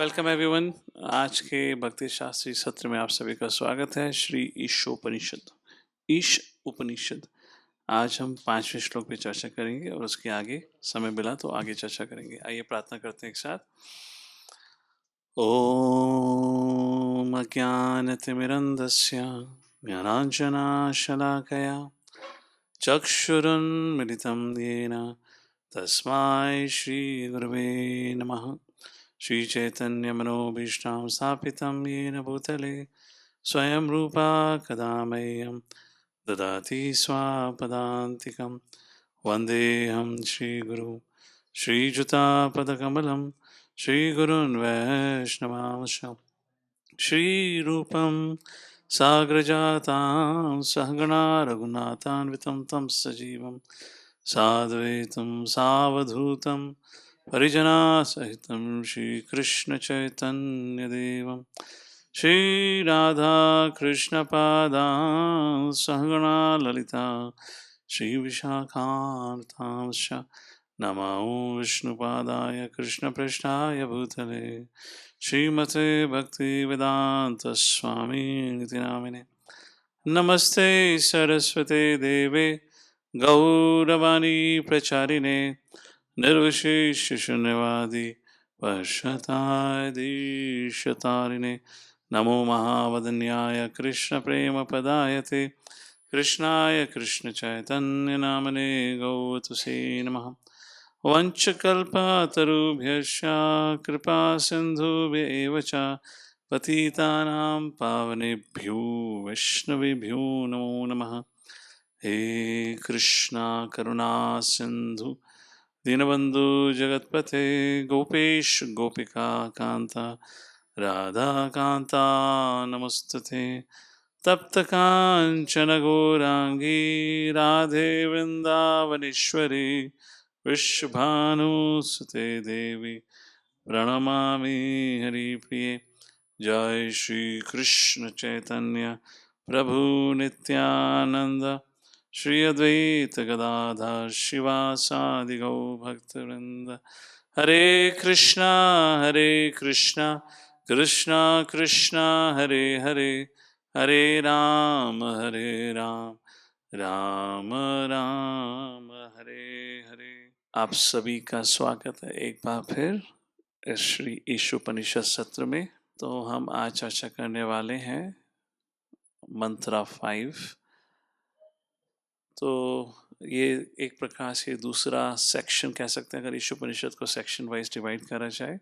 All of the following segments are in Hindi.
Welcome everyone. आज के भक्ति शास्त्री सत्र में आप सभी का स्वागत है। श्री ईश उपनिषद। आज हम 5वें श्लोक पे चर्चा करेंगे और उसके आगे समय मिला तो आगे चर्चा करेंगे। आइए प्रार्थना करते हैं एक साथ। ओम अज्ञानतिमिरन्धस्य ज्ञानाञ्जनशलाकया चक्षुरुन्मिलितं येन तस्मै श्रीगुरवे नमः। श्रीचैतन्यमनोभीष्टां स्थापितं येन भूतले स्वयं रूपा कदा मह्यं ददाति स्वापदान्तिकं। वन्देऽहं श्रीगुरुं श्रीयुतापदकमलं श्रीगुरून् वैष्णवांश्च श्रीरूपं साग्रजातां सहगणा रघुनाथान्वितं तं सजीवं साद्वैतं सावधूतं परिजनासहितं श्रीकृष्णचैतन्यदेवं श्रीराधाकृष्णपादां सहगणा ललिता श्रीविशाखान्वितांश्च नमो विष्णुपादाय कृष्णपृष्ठाय भूतले श्रीमते भक्तिवेदान्तस्वामिनिति नामिने। नमस्ते सरस्वते देवे गौरवाणी प्रचारिणे निर्विशेषशून्यवादी वर्षतादिशतारिणे। नमो महावदन्याय कृष्णप्रेमपदायते कृष्णाय कृष्णचैतन्यनामने गौतुसे नमः। वंशकल्पतरुभ्यश्च कृपा सिन्धुभ्येव च पतितानां पावनेभ्यो वैष्णवेभ्यो नमो नमः। हे कृष्णा करुणा सिन्धु दीनबन्धु जगत्पते गोपेश गोपिका कान्ता राधा कान्ता नमस्तुते। तप्त कांचन गौरांगी राधे वृंदावनेश्वरी वृषभानुसुते देवी प्रणमामि हरिप्रिये। जय श्री कृष्ण चैतन्य प्रभु नित्यानंद श्री अद्वैत गदाधर शिवासादि गौ भक्तवृंद। हरे कृष्णा कृष्णा कृष्णा हरे हरे हरे राम राम राम हरे हरे। आप सभी का स्वागत है एक बार फिर श्री ईशोपनिषद सत्र में। तो हम आज चर्चा करने वाले हैं मंत्रा 5। तो ये एक प्रकार से दूसरा सेक्शन कह सकते हैं अगर ईशोपनिषद को सेक्शन वाइज डिवाइड करा जाए।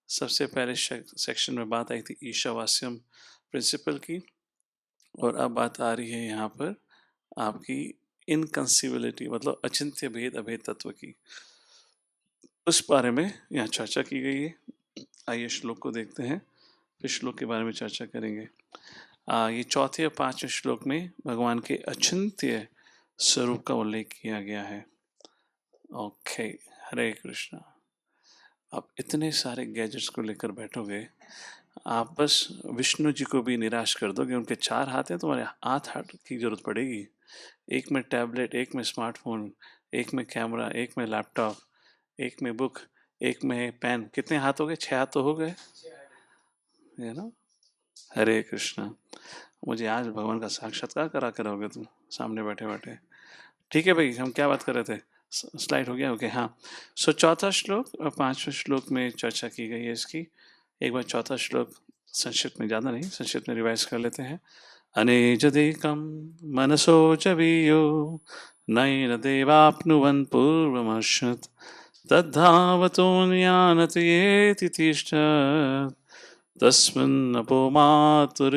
सबसे पहले सेक्शन में बात आई थी ईशावास्यम प्रिंसिपल की, और अब बात आ रही है यहाँ पर आपकी इनकंसीबिलिटी मतलब अचिंत्य भेद अभेद तत्व की। उस बारे में यहाँ चर्चा की गई है। आइए श्लोक को देखते हैं, फिर श्लोक के बारे में चर्चा करेंगे। ये चौथे और 5वें श्लोक में भगवान के अचिंत्य स्वरूप का उल्लेख किया गया है। ओके, हरे कृष्णा। आप इतने सारे गैजेट्स को लेकर बैठोगे, आप बस विष्णु जी को भी निराश कर दोगे। उनके 4 हाथ हैं, तुम्हारे 8 हाथ की जरूरत पड़ेगी। एक में टैबलेट, एक में स्मार्टफोन, एक में कैमरा, एक में लैपटॉप, एक में बुक, एक में पेन। कितने हाथ हो गए? 6 हाथ तो हो गए, है ना। हरे कृष्णा। मुझे आज भगवान का साक्षात्कार करा करोगे तुम सामने बैठे बैठे। ठीक है भाई, हम क्या बात कर रहे थे? स्लाइड हो गया? ओके, हाँ। सो चौथा श्लोक और 5वें श्लोक में चर्चा की गई है इसकी। एक बार चौथा श्लोक संक्षिप्त में, ज़्यादा नहीं, संक्षिप्त में रिवाइज कर लेते हैं। अनेजदेकं मनसो च वीयो नैन देवाप्नुवन् पूर्वमर्षत् तद्धावतोऽन्यानत येति तिष्ठत् तस्मिन्नपो मातुरिश्वदनाति।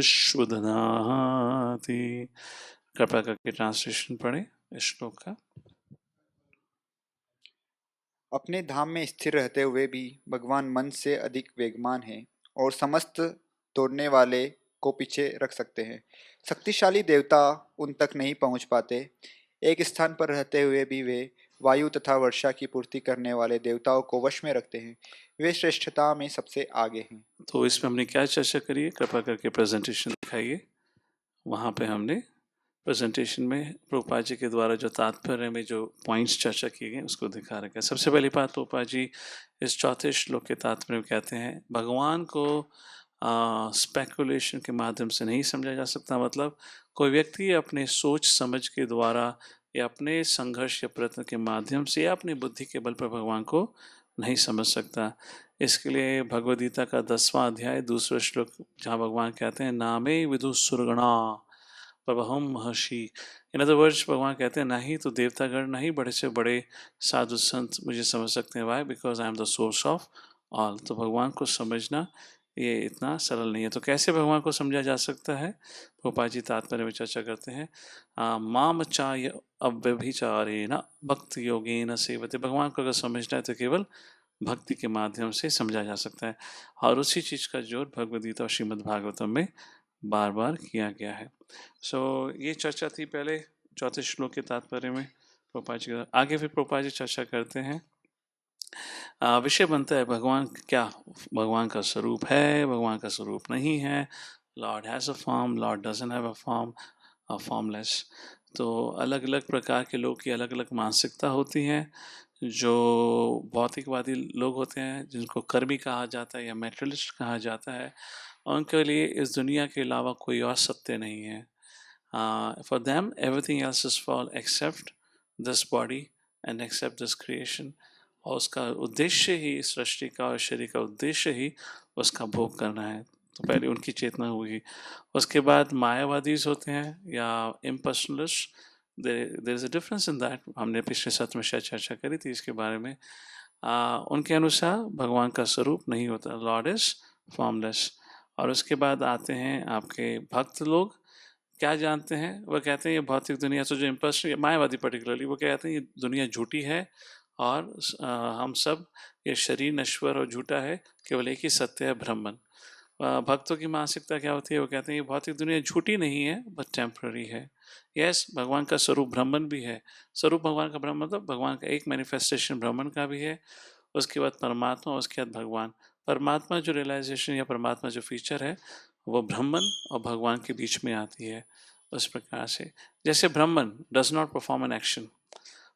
कृपया करके ट्रांसलेशन पढ़े इस श्लोक का। अपने धाम में स्थिर रहते हुए भी भगवान मन से अधिक वेगवान हैं और समस्त दौड़ने वाले को पीछे रख सकते हैं। शक्तिशाली देवता उन तक नहीं पहुंच पाते। एक स्थान पर रहते हुए भी वे वायु तथा वर्षा की पूर्ति करने वाले देवताओं को वश में रखते हैं। वे श्रेष्ठता में सबसे आगे हैं। तो इसमें हमने क्या चर्चा करी है? कृपया करके प्रेजेंटेशन दिखाइए। वहाँ पे हमने प्रेजेंटेशन में प्रभुपाद जी के द्वारा जो तात्पर्य में जो पॉइंट्स चर्चा किए गए उसको दिखा रखा है। सबसे पहली बात, प्रभुपाद जी इस चौथे श्लोक के तात्पर्य में कहते हैं भगवान को स्पेकुलेशन के माध्यम से नहीं समझा जा सकता। मतलब कोई व्यक्ति अपने सोच समझ के द्वारा या अपने संघर्ष या प्रयत्न के माध्यम से या अपनी बुद्धि के बल पर भगवान को नहीं समझ सकता। इसके लिए भगवद गीता का 10वां अध्याय 2वां श्लोक, जहाँ भगवान कहते हैं नामे विदु सुरगणा प्रभहम महर्षि। इन अदर वर्ड्स भगवान कहते हैं ना ही तो देवतागण ना ही बड़े से बड़े साधु संत मुझे समझ सकते हैं। Why? Because I am the source of all. तो भगवान को समझना ये इतना सरल नहीं है। तो कैसे भगवान को समझा जा सकता है? गोपाल जी तात्पर्य में चर्चा करते हैं माम चाय अव्यभिचारे न भक्ति योगे न सेवते। भगवान को अगर समझना है तो केवल भक्ति के माध्यम से समझा जा सकता है। और उसी चीज़ का जोर भगवदगीता और श्रीमद् भागवतम में बार बार किया गया है। ये चर्चा थी पहले चौथे श्लोक के तात्पर्य में प्रोपा जी। आगे फिर प्रोपा जी चर्चा करते हैं। विषय बनता है भगवान क्या भगवान का स्वरूप है, भगवान का स्वरूप नहीं है। Lord has a form, Lord doesn't have a form, formless. तो अलग अलग प्रकार के लोग की अलग अलग मानसिकता होती है। जो भौतिकवादी लोग होते हैं जिनको कर्मी कहा जाता है या मेटरलिस्ट कहा जाता है, उनके लिए इस दुनिया के अलावा कोई और सत्य नहीं है। For them everything else is fall except this body and except this creation. और उसका उद्देश्य ही सृष्टि का और शरीर का उद्देश्य ही उसका भोग करना है। तो पहले उनकी चेतना हुई। उसके बाद मायावादीज होते हैं या impersonalist. There is a difference in that. हमने पिछले सत्र में शायद चर्चा करी थी इसके बारे में। उनके अनुसार भगवान का स्वरूप नहीं होता, लॉर्ड इज फॉर्मलेस। और उसके बाद आते हैं आपके भक्त लोग। क्या जानते हैं? वह कहते हैं ये भौतिक दुनिया से जो इम्पर्सनल मायावादी पर्टिकुलरली वो कहते हैं ये दुनिया झूठी है और हम सब ये शरीर नश्वर और झूठा है, केवल एक ही सत्य है ब्रह्मन। भक्तों की मानसिकता क्या होती है? वो कहते हैं ये भौतिक दुनिया झूठी नहीं है बट टेम्पररी है। यस, भगवान का स्वरूप ब्राह्मण भी है। स्वरूप भगवान का ब्रह्म मतलब भगवान का एक मैनिफेस्टेशन ब्राह्मण का भी है। उसके बाद परमात्मा, उसके बाद भगवान। परमात्मा जो रियलाइजेशन या परमात्मा जो फीचर है वो ब्राह्मण और भगवान के बीच में आती है। उस प्रकार से जैसे ब्राह्मण does not perform an action,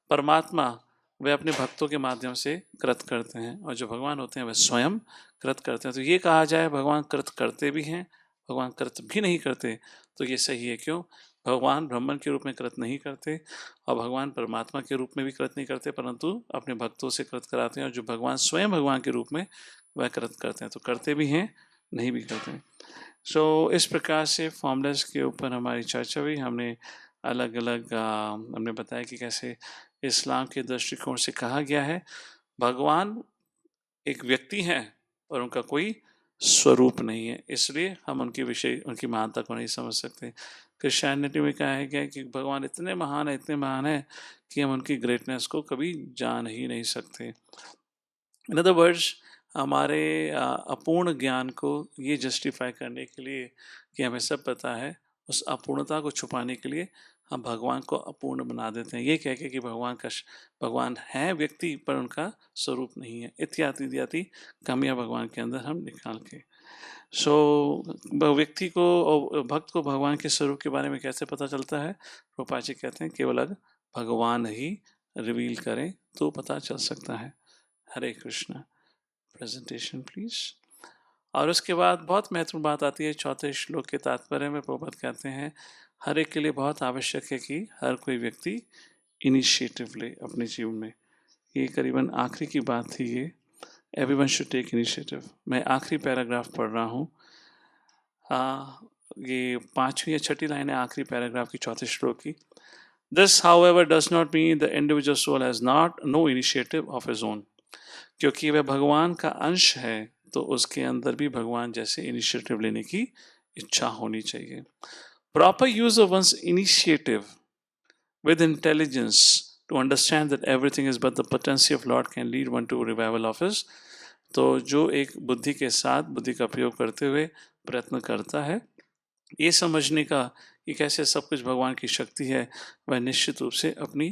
परमात्मा वे अपने भक्तों के माध्यम से कृत करते हैं, और जो भगवान होते हैं वे स्वयं कृत करते हैं। तो ये कहा जाए भगवान कृत करते भी हैं, भगवान कृत भी नहीं करते, तो ये सही है। क्यों? भगवान ब्राह्मण के रूप में कृत नहीं करते और भगवान परमात्मा के रूप में भी कृत नहीं करते, परंतु अपने भक्तों से कृत कराते हैं। और जो भगवान स्वयं भगवान के रूप में वह कृत करते हैं, तो करते भी हैं नहीं भी करते हैं। इस प्रकार से फॉर्मलेस के ऊपर हमारी चर्चा हुई। हमने अलग अलग हमने बताया कि कैसे इस्लाम के दृष्टिकोण से कहा गया है भगवान एक व्यक्ति हैं और उनका कोई स्वरूप नहीं है, इसलिए हम उनकी विषय उनकी महानता को नहीं समझ सकते। क्रिश्चियनिटी में कहा गया कि भगवान इतने महान है, इतने महान है कि हम उनकी ग्रेटनेस को कभी जान ही नहीं सकते। इन अदर वर्ड्स, हमारे अपूर्ण ज्ञान को ये जस्टिफाई करने के लिए कि हमें सब पता है, उस अपूर्णता को छुपाने के लिए हम भगवान को अपूर्ण बना देते हैं, ये कह के कि भगवान है व्यक्ति पर उनका स्वरूप नहीं है, इत्यादि इत्यादि कमियाँ भगवान के अंदर हम निकाल के। व्यक्ति को और भक्त को भगवान के स्वरूप के बारे में कैसे पता चलता है? रूपा जी कहते हैं केवल अगर भगवान ही रिवील करें तो पता चल सकता है। हरे कृष्णा। Presentation please. और उसके बाद बहुत महत्वपूर्ण बात आती है चौथे श्लोक के तात्पर्य में। प्रभुपाद कहते हैं हर एक के लिए बहुत आवश्यक है कि हर कोई व्यक्ति इनिशिएटिव ले अपने जीवन में। ये करीबन आखिरी की बात थी ये, एवरीवन शुड टेक इनिशिएटिव। मैं आखिरी पैराग्राफ पढ़ रहा हूँ। ये 5वीं या 6ठी लाइन है आखिरी पैराग्राफ की चौथे श्लोक की। This, however, does not mean the individual soul has no initiative of his own. क्योंकि वह भगवान का अंश है तो उसके अंदर भी भगवान जैसे इनिशिएटिव लेने की इच्छा होनी चाहिए। Proper use of one's initiative with intelligence to understand that everything is but the potency of Lord can lead one to revival of his। तो जो एक बुद्धि के साथ बुद्धि का प्रयोग करते हुए प्रयत्न करता है ये समझने का कि कैसे सब कुछ भगवान की शक्ति है, वह निश्चित रूप से अपनी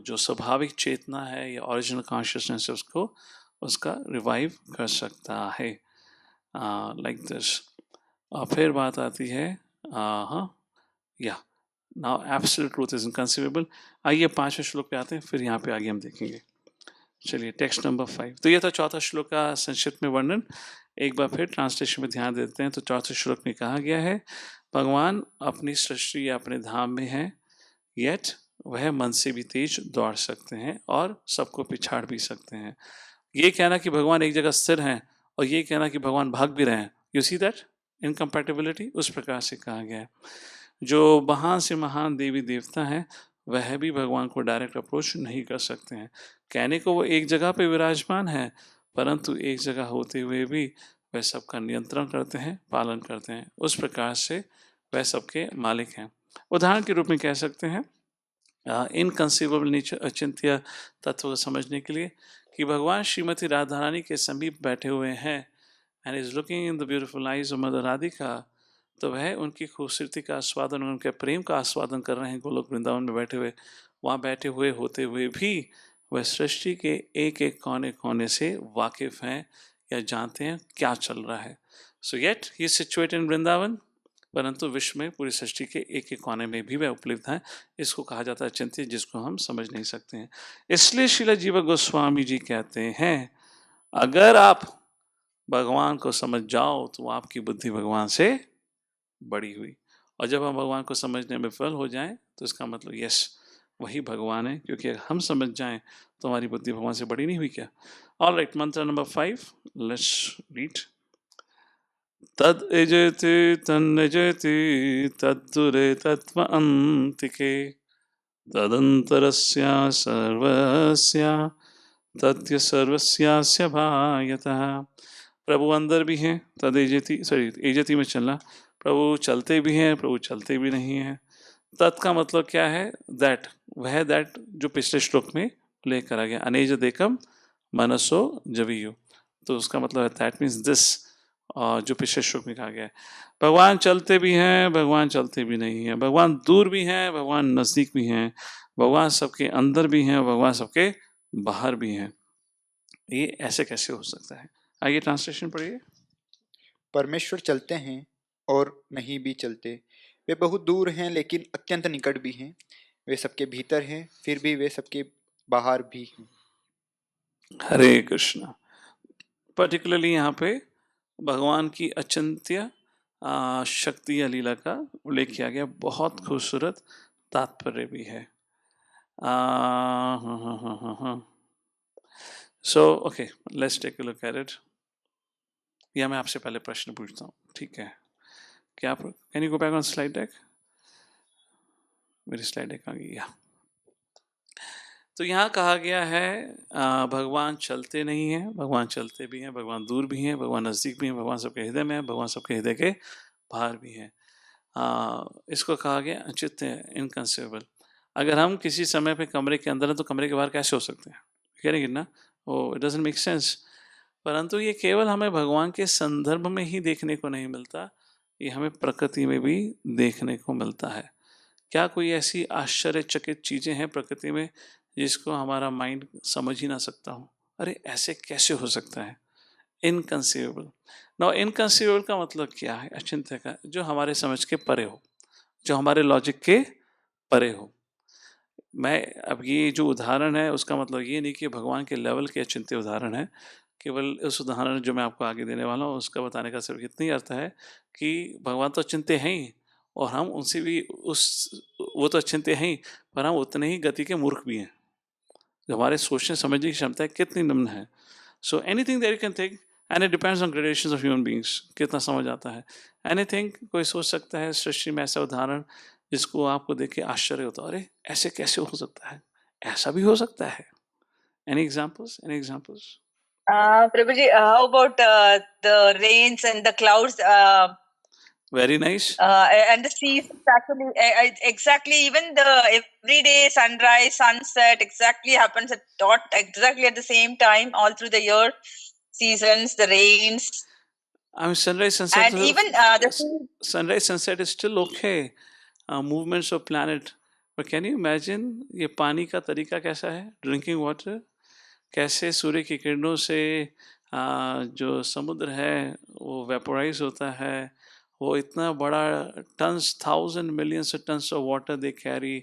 जो स्वाभाविक चेतना है या ओरिजिनल कॉन्शियसनेस है उसको उसका रिवाइव कर सकता है, लाइक दिस। और फिर बात आती है हाँ या now absolute truth is inconceivable. आइए 5वें श्लोक पे आते हैं, फिर यहाँ पे आगे हम देखेंगे। चलिए टेक्स्ट नंबर 5। तो ये था चौथा श्लोक का संक्षिप्त में वर्णन। एक बार फिर ट्रांसलेशन में ध्यान देते हैं। तो चौथे श्लोक में कहा गया है, भगवान अपनी सृष्टि या अपने धाम में है, येट वह मन से भी तेज दौड़ सकते हैं और सबको पिछाड़ भी सकते हैं। ये कहना कि भगवान एक जगह स्थिर हैं और ये कहना कि भगवान भाग भी रहे हैं, यू सी दैट इनकम्पैटिबिलिटी, उस प्रकार से कहा गया है। जो महान से महान देवी देवता हैं वह भी भगवान को डायरेक्ट अप्रोच नहीं कर सकते हैं। कहने को वो एक जगह पे विराजमान है, परंतु एक जगह होते हुए भी वह सबका नियंत्रण करते हैं, पालन करते हैं। उस प्रकार से वह सबके मालिक हैं। उदाहरण के रूप में कह सकते हैं इनकंसीवेबल नेचर, अचिंत्य तत्व को समझने के लिए, कि भगवान श्रीमती राधा रानी के समीप बैठे हुए हैं and is looking in the beautiful eyes of mother Radhika, तो वह उनकी खूबसूरती का आस्वादन, उनके प्रेम का आस्वादन कर रहे हैं गोलोक वृंदावन में बैठे हुए। वहाँ बैठे हुए होते हुए भी वह सृष्टि के एक एक कोने कोने से वाकिफ हैं या जानते हैं क्या चल रहा है। सो yet he is situated in Vrindavan, परंतु विश्व में पूरी सृष्टि के एक एक कोने में भी वह उपलब्ध है। इसको कहा जाता है चिंतित, जिसको हम समझ नहीं सकते हैं। इसलिए श्रील जीव गोस्वामी जी कहते हैं, अगर आप भगवान को समझ जाओ तो आपकी बुद्धि भगवान से बड़ी हुई। और जब हम भगवान को समझने में विफल हो जाएं तो इसका मतलब यस वही भगवान है, क्योंकि अगर हम समझ जाएं तो हमारी बुद्धि भगवान से बड़ी नहीं हुई क्या। ऑल राइट, मंत्र नंबर 5, लेट्स रीड। तद यजति तन्यजति तद्दुरे तत्त्वान्तिके तदन्तरस्य सर्वस्य तथ्य सर्वस्यास्य भायतः। प्रभु अंदर भी हैं, तद एजति, सॉरी एजति में चलना, प्रभु चलते भी हैं, प्रभु चलते भी नहीं हैं। तत् का मतलब क्या है, दैट, वह दैट जो पिछले श्लोक में लेकर आ गया, अनेज देखम मनसो जवियो, तो उसका मतलब है दैट मीन्स दिस, जो पिछले श्लोक में कहा गया है। भगवान चलते भी हैं, भगवान चलते भी नहीं हैं, भगवान दूर भी हैं, भगवान नज़दीक भी हैं, भगवान सबके अंदर भी हैं, भगवान सबके बाहर भी हैं। ये ऐसे कैसे हो सकता है? आइए ट्रांसलेशन पढ़िए। परमेश्वर चलते हैं और नहीं भी चलते, वे बहुत दूर हैं लेकिन अत्यंत निकट भी हैं, वे सबके भीतर हैं फिर भी वे सबके बाहर भी हैं। हरे कृष्णा। पर्टिकुलरली यहाँ पे भगवान की अचिंत्य शक्ति या लीला का उल्लेख किया गया, बहुत खूबसूरत तात्पर्य भी है। So okay, let's take a look at it. या मैं आपसे पहले प्रश्न पूछता हूँ, ठीक है? क्या can you go back on slide deck? मेरी स्लाइड डेक आ गई। तो यहाँ कहा गया है भगवान चलते नहीं हैं, भगवान चलते भी हैं, भगवान दूर भी हैं, भगवान नज़दीक भी हैं, भगवान सबके हृदय में है, भगवान सबके हृदय के बाहर भी हैं। इसको कहा गया अचित्य, इनकंसीवेबल। अगर हम किसी समय पे कमरे के अंदर हैं तो कमरे के बाहर कैसे हो सकते हैं? कह रहे ना, वो इट डजंट मेक सेंस। परंतु ये केवल हमें भगवान के संदर्भ में ही देखने को नहीं मिलता, ये हमें प्रकृति में भी देखने को मिलता है। क्या कोई ऐसी आश्चर्यचकित चीज़ें हैं प्रकृति में जिसको हमारा माइंड समझ ही ना सकता हो? अरे ऐसे कैसे हो सकता है? इनकंसीवेबल। नाउ इनकंसीवेबल का मतलब क्या है? अचिंत्य का, जो हमारे समझ के परे हो, जो हमारे लॉजिक के परे हो। मैं अब ये जो उदाहरण है उसका मतलब ये नहीं कि भगवान के लेवल के अचिंत्य उदाहरण है। केवल उस उदाहरण जो मैं आपको आगे देने वाला हूँ उसका बताने का सिर्फ इतना ही अर्थ है कि भगवान तो अचिंत्य हैं ही, और हम उनसे भी वो तो अचिंत्य हैं ही, पर हम उतने ही गति के मूर्ख भी हैं। जो हमारे सोचने समझने की क्षमता है कितनी निम्न है। So anything that you can think, and it depends on gradations of human beings, कितना समझ आता है। एनीथिंग कोई सोच सकता है सृष्टि में ऐसा उदाहरण जिसको आपको देख के आश्चर्य होता है, अरे ऐसे कैसे हो सकता है, ऐसा भी हो सकता है। Any examples, any examples? Prabhuji, how about the rains and the clouds? Very nice. And the seasons actually, exactly, even the everyday sunrise, sunset exactly happens at exactly at the same time all through the year. Seasons, the rains. I mean, sunrise, sunset, and even sunrise, sunset is still okay. Movements of planet. But can you imagine ये पानी का तरीका कैसा है? ड्रिंकिंग वाटर कैसे सूर्य की किरणों से जो समुद्र है वो वेपोराइज होता है, वो इतना बड़ा turns, 1000 millions of tons of water they carry,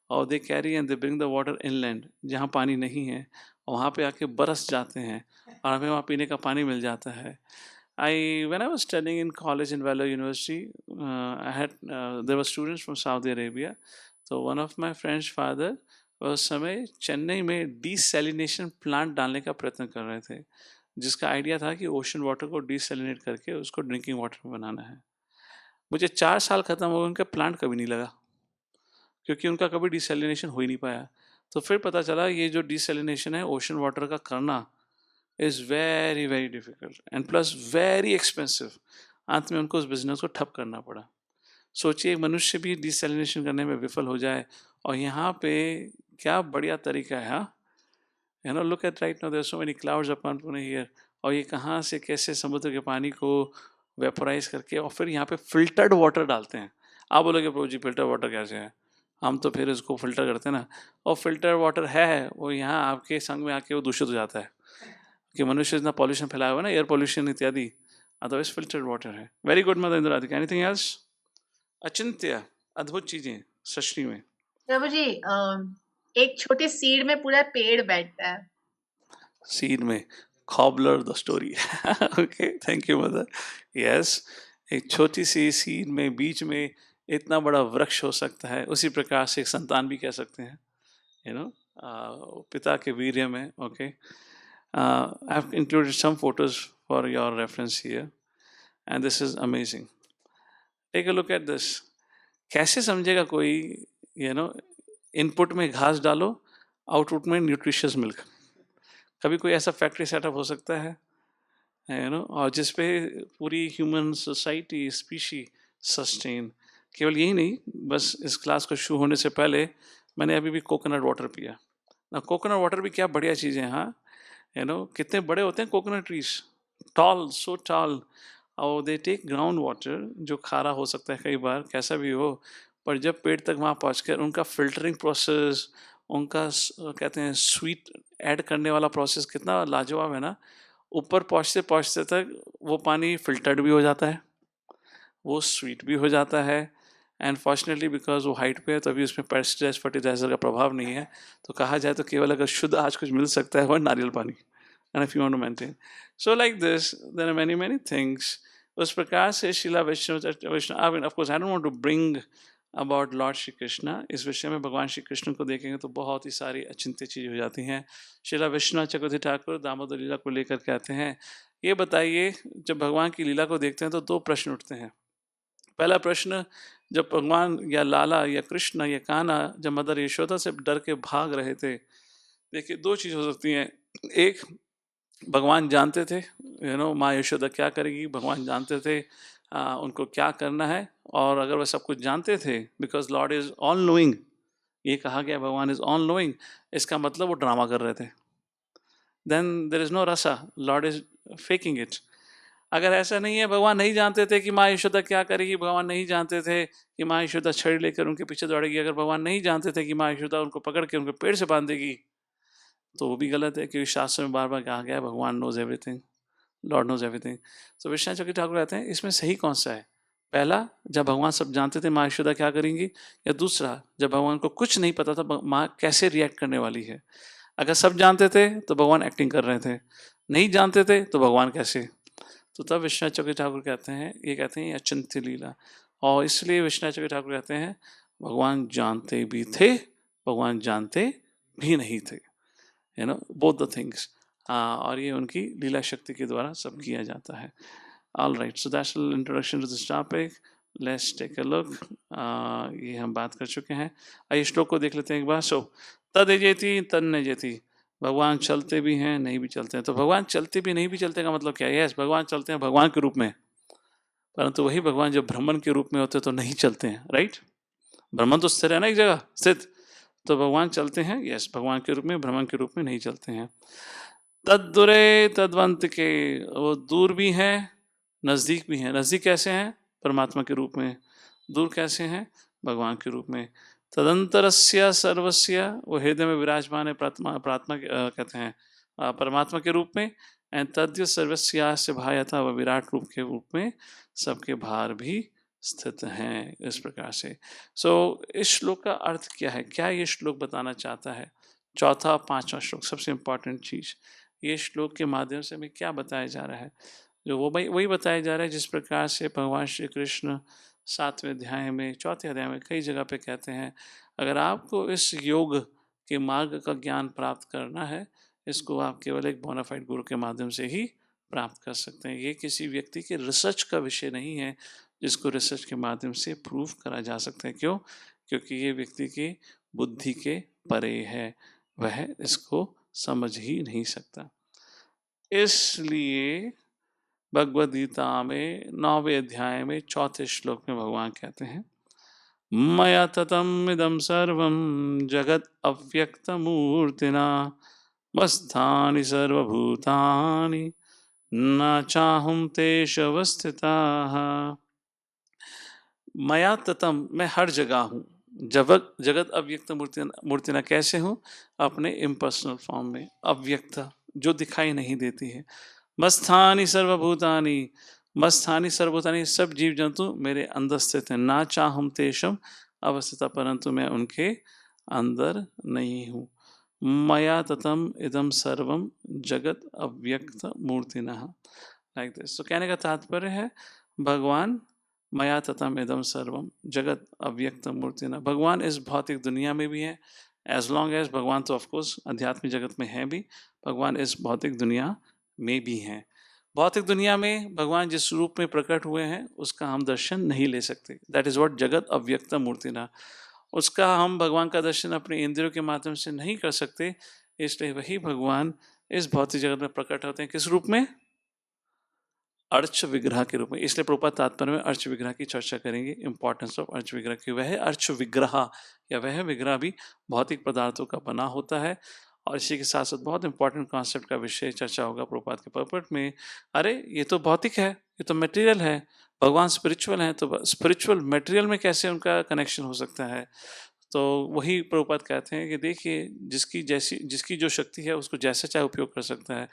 और they carry and they bring the water inland, जहाँ पानी नहीं है, और वहाँ पे आके बरस जाते हैं और हमें वहाँ पीने का पानी मिल जाता है. When I was studying in college in Vellore University, there were students from Saudi Arabia. So one of my friend's father उस समय चेन्नई में डीसैलिनेशन प्लांट डालने का प्रयत्न कर रहे थे, जिसका आइडिया था कि ओशन वाटर को डीसैलिनेट करके उसको ड्रिंकिंग वाटर में बनाना है. मुझे 4 साल ख़त्म हो गए, उनका प्लांट कभी नहीं लगा, क्योंकि उनका कभी डीसैलिनेशन हो ही नहीं पाया. तो फिर पता चला ये जो डीसैलिनेशन है ओशन वाटर का करना is very very difficult and plus very expensive. अंत में उनको उस बिज़नेस को ठप करना पड़ा. सोचिए एक मनुष्य भी डीसैलिनेशन करने में विफल हो जाए, और यहाँ पे क्या बढ़िया तरीका है. हाँ, you know, look at right now there so many clouds upon Pune here, और ये कहाँ से कैसे समुद्र के पानी को वेपोराइज करके और फिर यहाँ पे फिल्टर्ड वाटर डालते हैं. आप बोलोगे प्रभु जी फिल्टर वाटर कैसे है, हम तो फिर इसको फिल्टर करते हैं ना. और फिल्टर वाटर है वो यहाँ आपके संग में आके वो दूषित हो जाता है, कि मनुष्य इतना पॉल्यूशन फैलाया हुआ है ना, एयर पॉल्यूशन इत्यादि, अदरवाइज फिल्टर्ड वाटर है. Very good mother Indira, anything else? अचिंत्य अद्भुत चीजें सृष्टि में. प्रभु जी, एक छोटी सीड में पूरा पेड़ बैठता है. सीड में cobbler the story. Okay, thank you mother. Yes, एक छोटी सी सीड में बीच में इतना बड़ा वृक्ष हो सकता है. उसी प्रकार से एक संतान भी कह सकते हैं, यू नो, पिता के वीर्य में. Okay, I have included some photos for your reference here and this is amazing. Take a look at this. कैसे समझेगा कोई, यू नो, इनपुट में घास डालो, आउटपुट में न्यूट्रिशियस मिल्क. कभी कोई ऐसा फैक्ट्री सेटअप हो सकता है, यू नो, और जिस पे पूरी ह्यूमन सोसाइटी स्पीशी सस्टेन. केवल यही नहीं, बस इस क्लास को शुरू होने से पहले मैंने अभी भी कोकोनट वाटर पिया ना. कोकोनट वाटर भी क्या बढ़िया चीज़ है. हाँ, यू नो, कितने बड़े होते हैं coconut trees, tall, so tall, और दे टेक ग्राउंड वाटर, जो खारा हो सकता है कई बार, कैसा भी हो, पर जब पेट तक वहाँ पहुँचकर उनका फिल्टरिंग प्रोसेस, उनका कहते हैं स्वीट ऐड करने वाला प्रोसेस कितना लाजवाब है ना. ऊपर पहुँचते पहुँचते तक वो पानी फिल्टर्ड भी हो जाता है, वो स्वीट भी हो जाता है, एंड फॉर्चुनेटली बिकॉज वो हाइट पे है, तो अभी उसमें पेस्टिसाइड फर्टिलाइजर का प्रभाव नहीं है. तो कहा जाए तो केवल अगर शुद्ध आज कुछ मिल सकता है वह नारियल पानी. And if you want to maintain, so like this there are many many things. उस प्रकार से Sheela Vaishnav, I mean of course I don't want to bring about lord Shri Krishna. इस विषय में भगवान श्री कृष्ण को देखेंगे तो बहुत ही सारी अचिंत्य चीज़ हो जाती हैं. शिला विश्वनाथ चक्रवर्ती ठाकुर दामोदर लीला को लेकर के आते हैं. ये बताइए, जब भगवान की लीला को देखते हैं तो 2 प्रश्न उठते हैं. पहला प्रश्न, जब भगवान या लाला या कृष्ण या कान्हा जब मदर यशोदा से डर के भाग रहे थे, देखिए 2 चीज़ हो सकती हैं. एक, भगवान जानते थे, यू नो, माँ यशोदा क्या करेगी, भगवान जानते थे उनको क्या करना है. और अगर वह सब कुछ जानते थे, because Lord is all knowing, ये कहा गया भगवान इज ऑल नोइंग, इसका मतलब वो ड्रामा कर रहे थे. देन देयर इज नो रसा, लॉर्ड इज फेकिंग इट. अगर ऐसा नहीं है, भगवान नहीं जानते थे कि माँ यशोदा क्या करेगी, भगवान नहीं जानते थे कि माँ यशोदा छड़ी लेकर उनके पीछे दौड़ेगी, अगर भगवान नहीं जानते थे कि माँ यशोदा उनको पकड़ के उनके पेड़ से बांध देगी, तो वो भी गलत है, क्योंकि शास्त्र में बार बार कहा गया है भगवान knows everything, Lord knows everything. तो विश्वनाथ चक्रवर्ती ठाकुर कहते हैं इसमें सही कौन सा है? पहला, जब भगवान सब जानते थे माँ यशोदा क्या करेंगी, या दूसरा, जब भगवान को कुछ नहीं पता था माँ कैसे रिएक्ट करने वाली है. अगर सब जानते थे तो भगवान एक्टिंग कर रहे थे, नहीं जानते थे तो भगवान कैसे. तो तब विश्वनाथ चक्रवर्ती ठाकुर कहते हैं, ये कहते हैं अचिंत्य लीला. और इसलिए विश्वनाथ चक्रवर्ती ठाकुर कहते हैं भगवान जानते भी थे, भगवान जानते भी नहीं थे, you know, both the things. और ये उनकी लीला शक्ति के द्वारा सब किया जाता है. All right, so that's introduction to this topic. Let's take a look. ये हम बात कर चुके हैं. आइए श्लोक को देख लेते हैं एक बार. सो तद जेती तन न जेती, भगवान चलते भी हैं नहीं भी चलते हैं. तो भगवान चलते भी नहीं भी चलते का मतलब क्या है? यस, भगवान चलते हैं भगवान के रूप में, परंतु वही भगवान जब ब्रह्मन के रूप में होते तो नहीं चलते हैं. राइट, ब्रह्मन तो स्थिर है ना एक जगह स्थित, तो भगवान चलते हैं, यस, भगवान के रूप में, ब्रह्मन के रूप में नहीं चलते हैं. तद्दुरे तद्वंत के, वो दूर भी हैं नज़दीक भी हैं. नज़दीक कैसे हैं? परमात्मा के रूप में. दूर कैसे हैं? भगवान के रूप में. तदंतरस्य सर्वस्य, वो हृदय में विराजमान है, प्रात्मा कहते हैं परमात्मा के रूप में. एंड तद्य सर्वस्या से भायता, वह विराट रूप के रूप में सबके भार भी स्थित हैं। इस प्रकार से इस श्लोक का अर्थ क्या है, क्या ये श्लोक बताना चाहता है? चौथा और पांचवा श्लोक, सबसे इम्पॉर्टेंट चीज, ये श्लोक के माध्यम से हमें क्या बताया जा रहा है? जो वही बताया जा रहा है जिस प्रकार से भगवान श्री कृष्ण 7वें अध्याय में, चौथे अध्याय में कई जगह पे कहते हैं, अगर आपको इस योग के मार्ग का ज्ञान प्राप्त करना है, इसको आप केवल एक बोनाफाइड गुरु के माध्यम से ही प्राप्त कर सकते हैं। ये किसी व्यक्ति के रिसर्च का विषय नहीं है जिसको रिसर्च के माध्यम से प्रूव करा जा सकता है। क्यों? क्योंकि ये व्यक्ति की बुद्धि के परे है, वह इसको समझ ही नहीं सकता। इसलिए भगवद गीता में 9वें अध्याय में चौथे श्लोक में भगवान कहते हैं, मया ततम इदं सर्वं जगत अव्यक्तमूर्तिना मस्थानि सर्वभूतानि न चाहं तेषु अवस्थिताः। मया ततम, मैं हर जगह हूँ, जगत अव्यक्त मूर्तिना, कैसे हूँ? अपने इम्पर्सनल फॉर्म में, अव्यक्त, जो दिखाई नहीं देती है। मस्थानि सर्वभूतानि, मस्थानि सर्वभूतानि, सब जीव जंतु मेरे अंदर स्थित हैं। ना चाहम तेषम अवस्थिता, परंतु मैं उनके अंदर नहीं हूँ। मया ततम इदम सर्वम जगत अव्यक्त मूर्तिनः, लाइक दिस। तो कहने का तात्पर्य है, भगवान मया ततम इदम सर्वम जगत अव्यक्त मूर्तिनः, भगवान इस भौतिक दुनिया में भी है, एज लॉन्ग एज भगवान तो ऑफकोर्स आध्यात्मिक जगत में है भी, भगवान इस भौतिक दुनिया में भी हैं। भौतिक दुनिया में भगवान जिस रूप में प्रकट हुए हैं उसका हम दर्शन नहीं ले सकते। दैट इज व्हाट जगत अव्यक्त मूर्तिना, उसका हम भगवान का दर्शन अपने इंद्रियों के माध्यम से नहीं कर सकते। इसलिए वही भगवान इस भौतिक जगत में प्रकट होते हैं। किस रूप में? अर्च विग्रह के रूप में। इसलिए प्रभुपाद तात्पर्य में अर्च विग्रह की चर्चा करेंगे, इंपॉर्टेंस ऑफ अर्च विग्रह की। वह अर्च विग्रह या वह विग्रह भी भौतिक पदार्थों का बना होता है। और इसी के साथ साथ बहुत इंपॉर्टेंट कॉन्सेप्ट का विषय चर्चा होगा प्रभुपाद के पर्पट में। अरे ये तो भौतिक है, ये तो मटेरियल है, भगवान स्पिरिचुअल है, तो स्पिरिचुअल मटेरियल में कैसे उनका कनेक्शन हो सकता है? तो वही प्रभुपाद कहते हैं कि देखिए, जिसकी जो शक्ति है उसको जैसे चाहे उपयोग कर सकता है।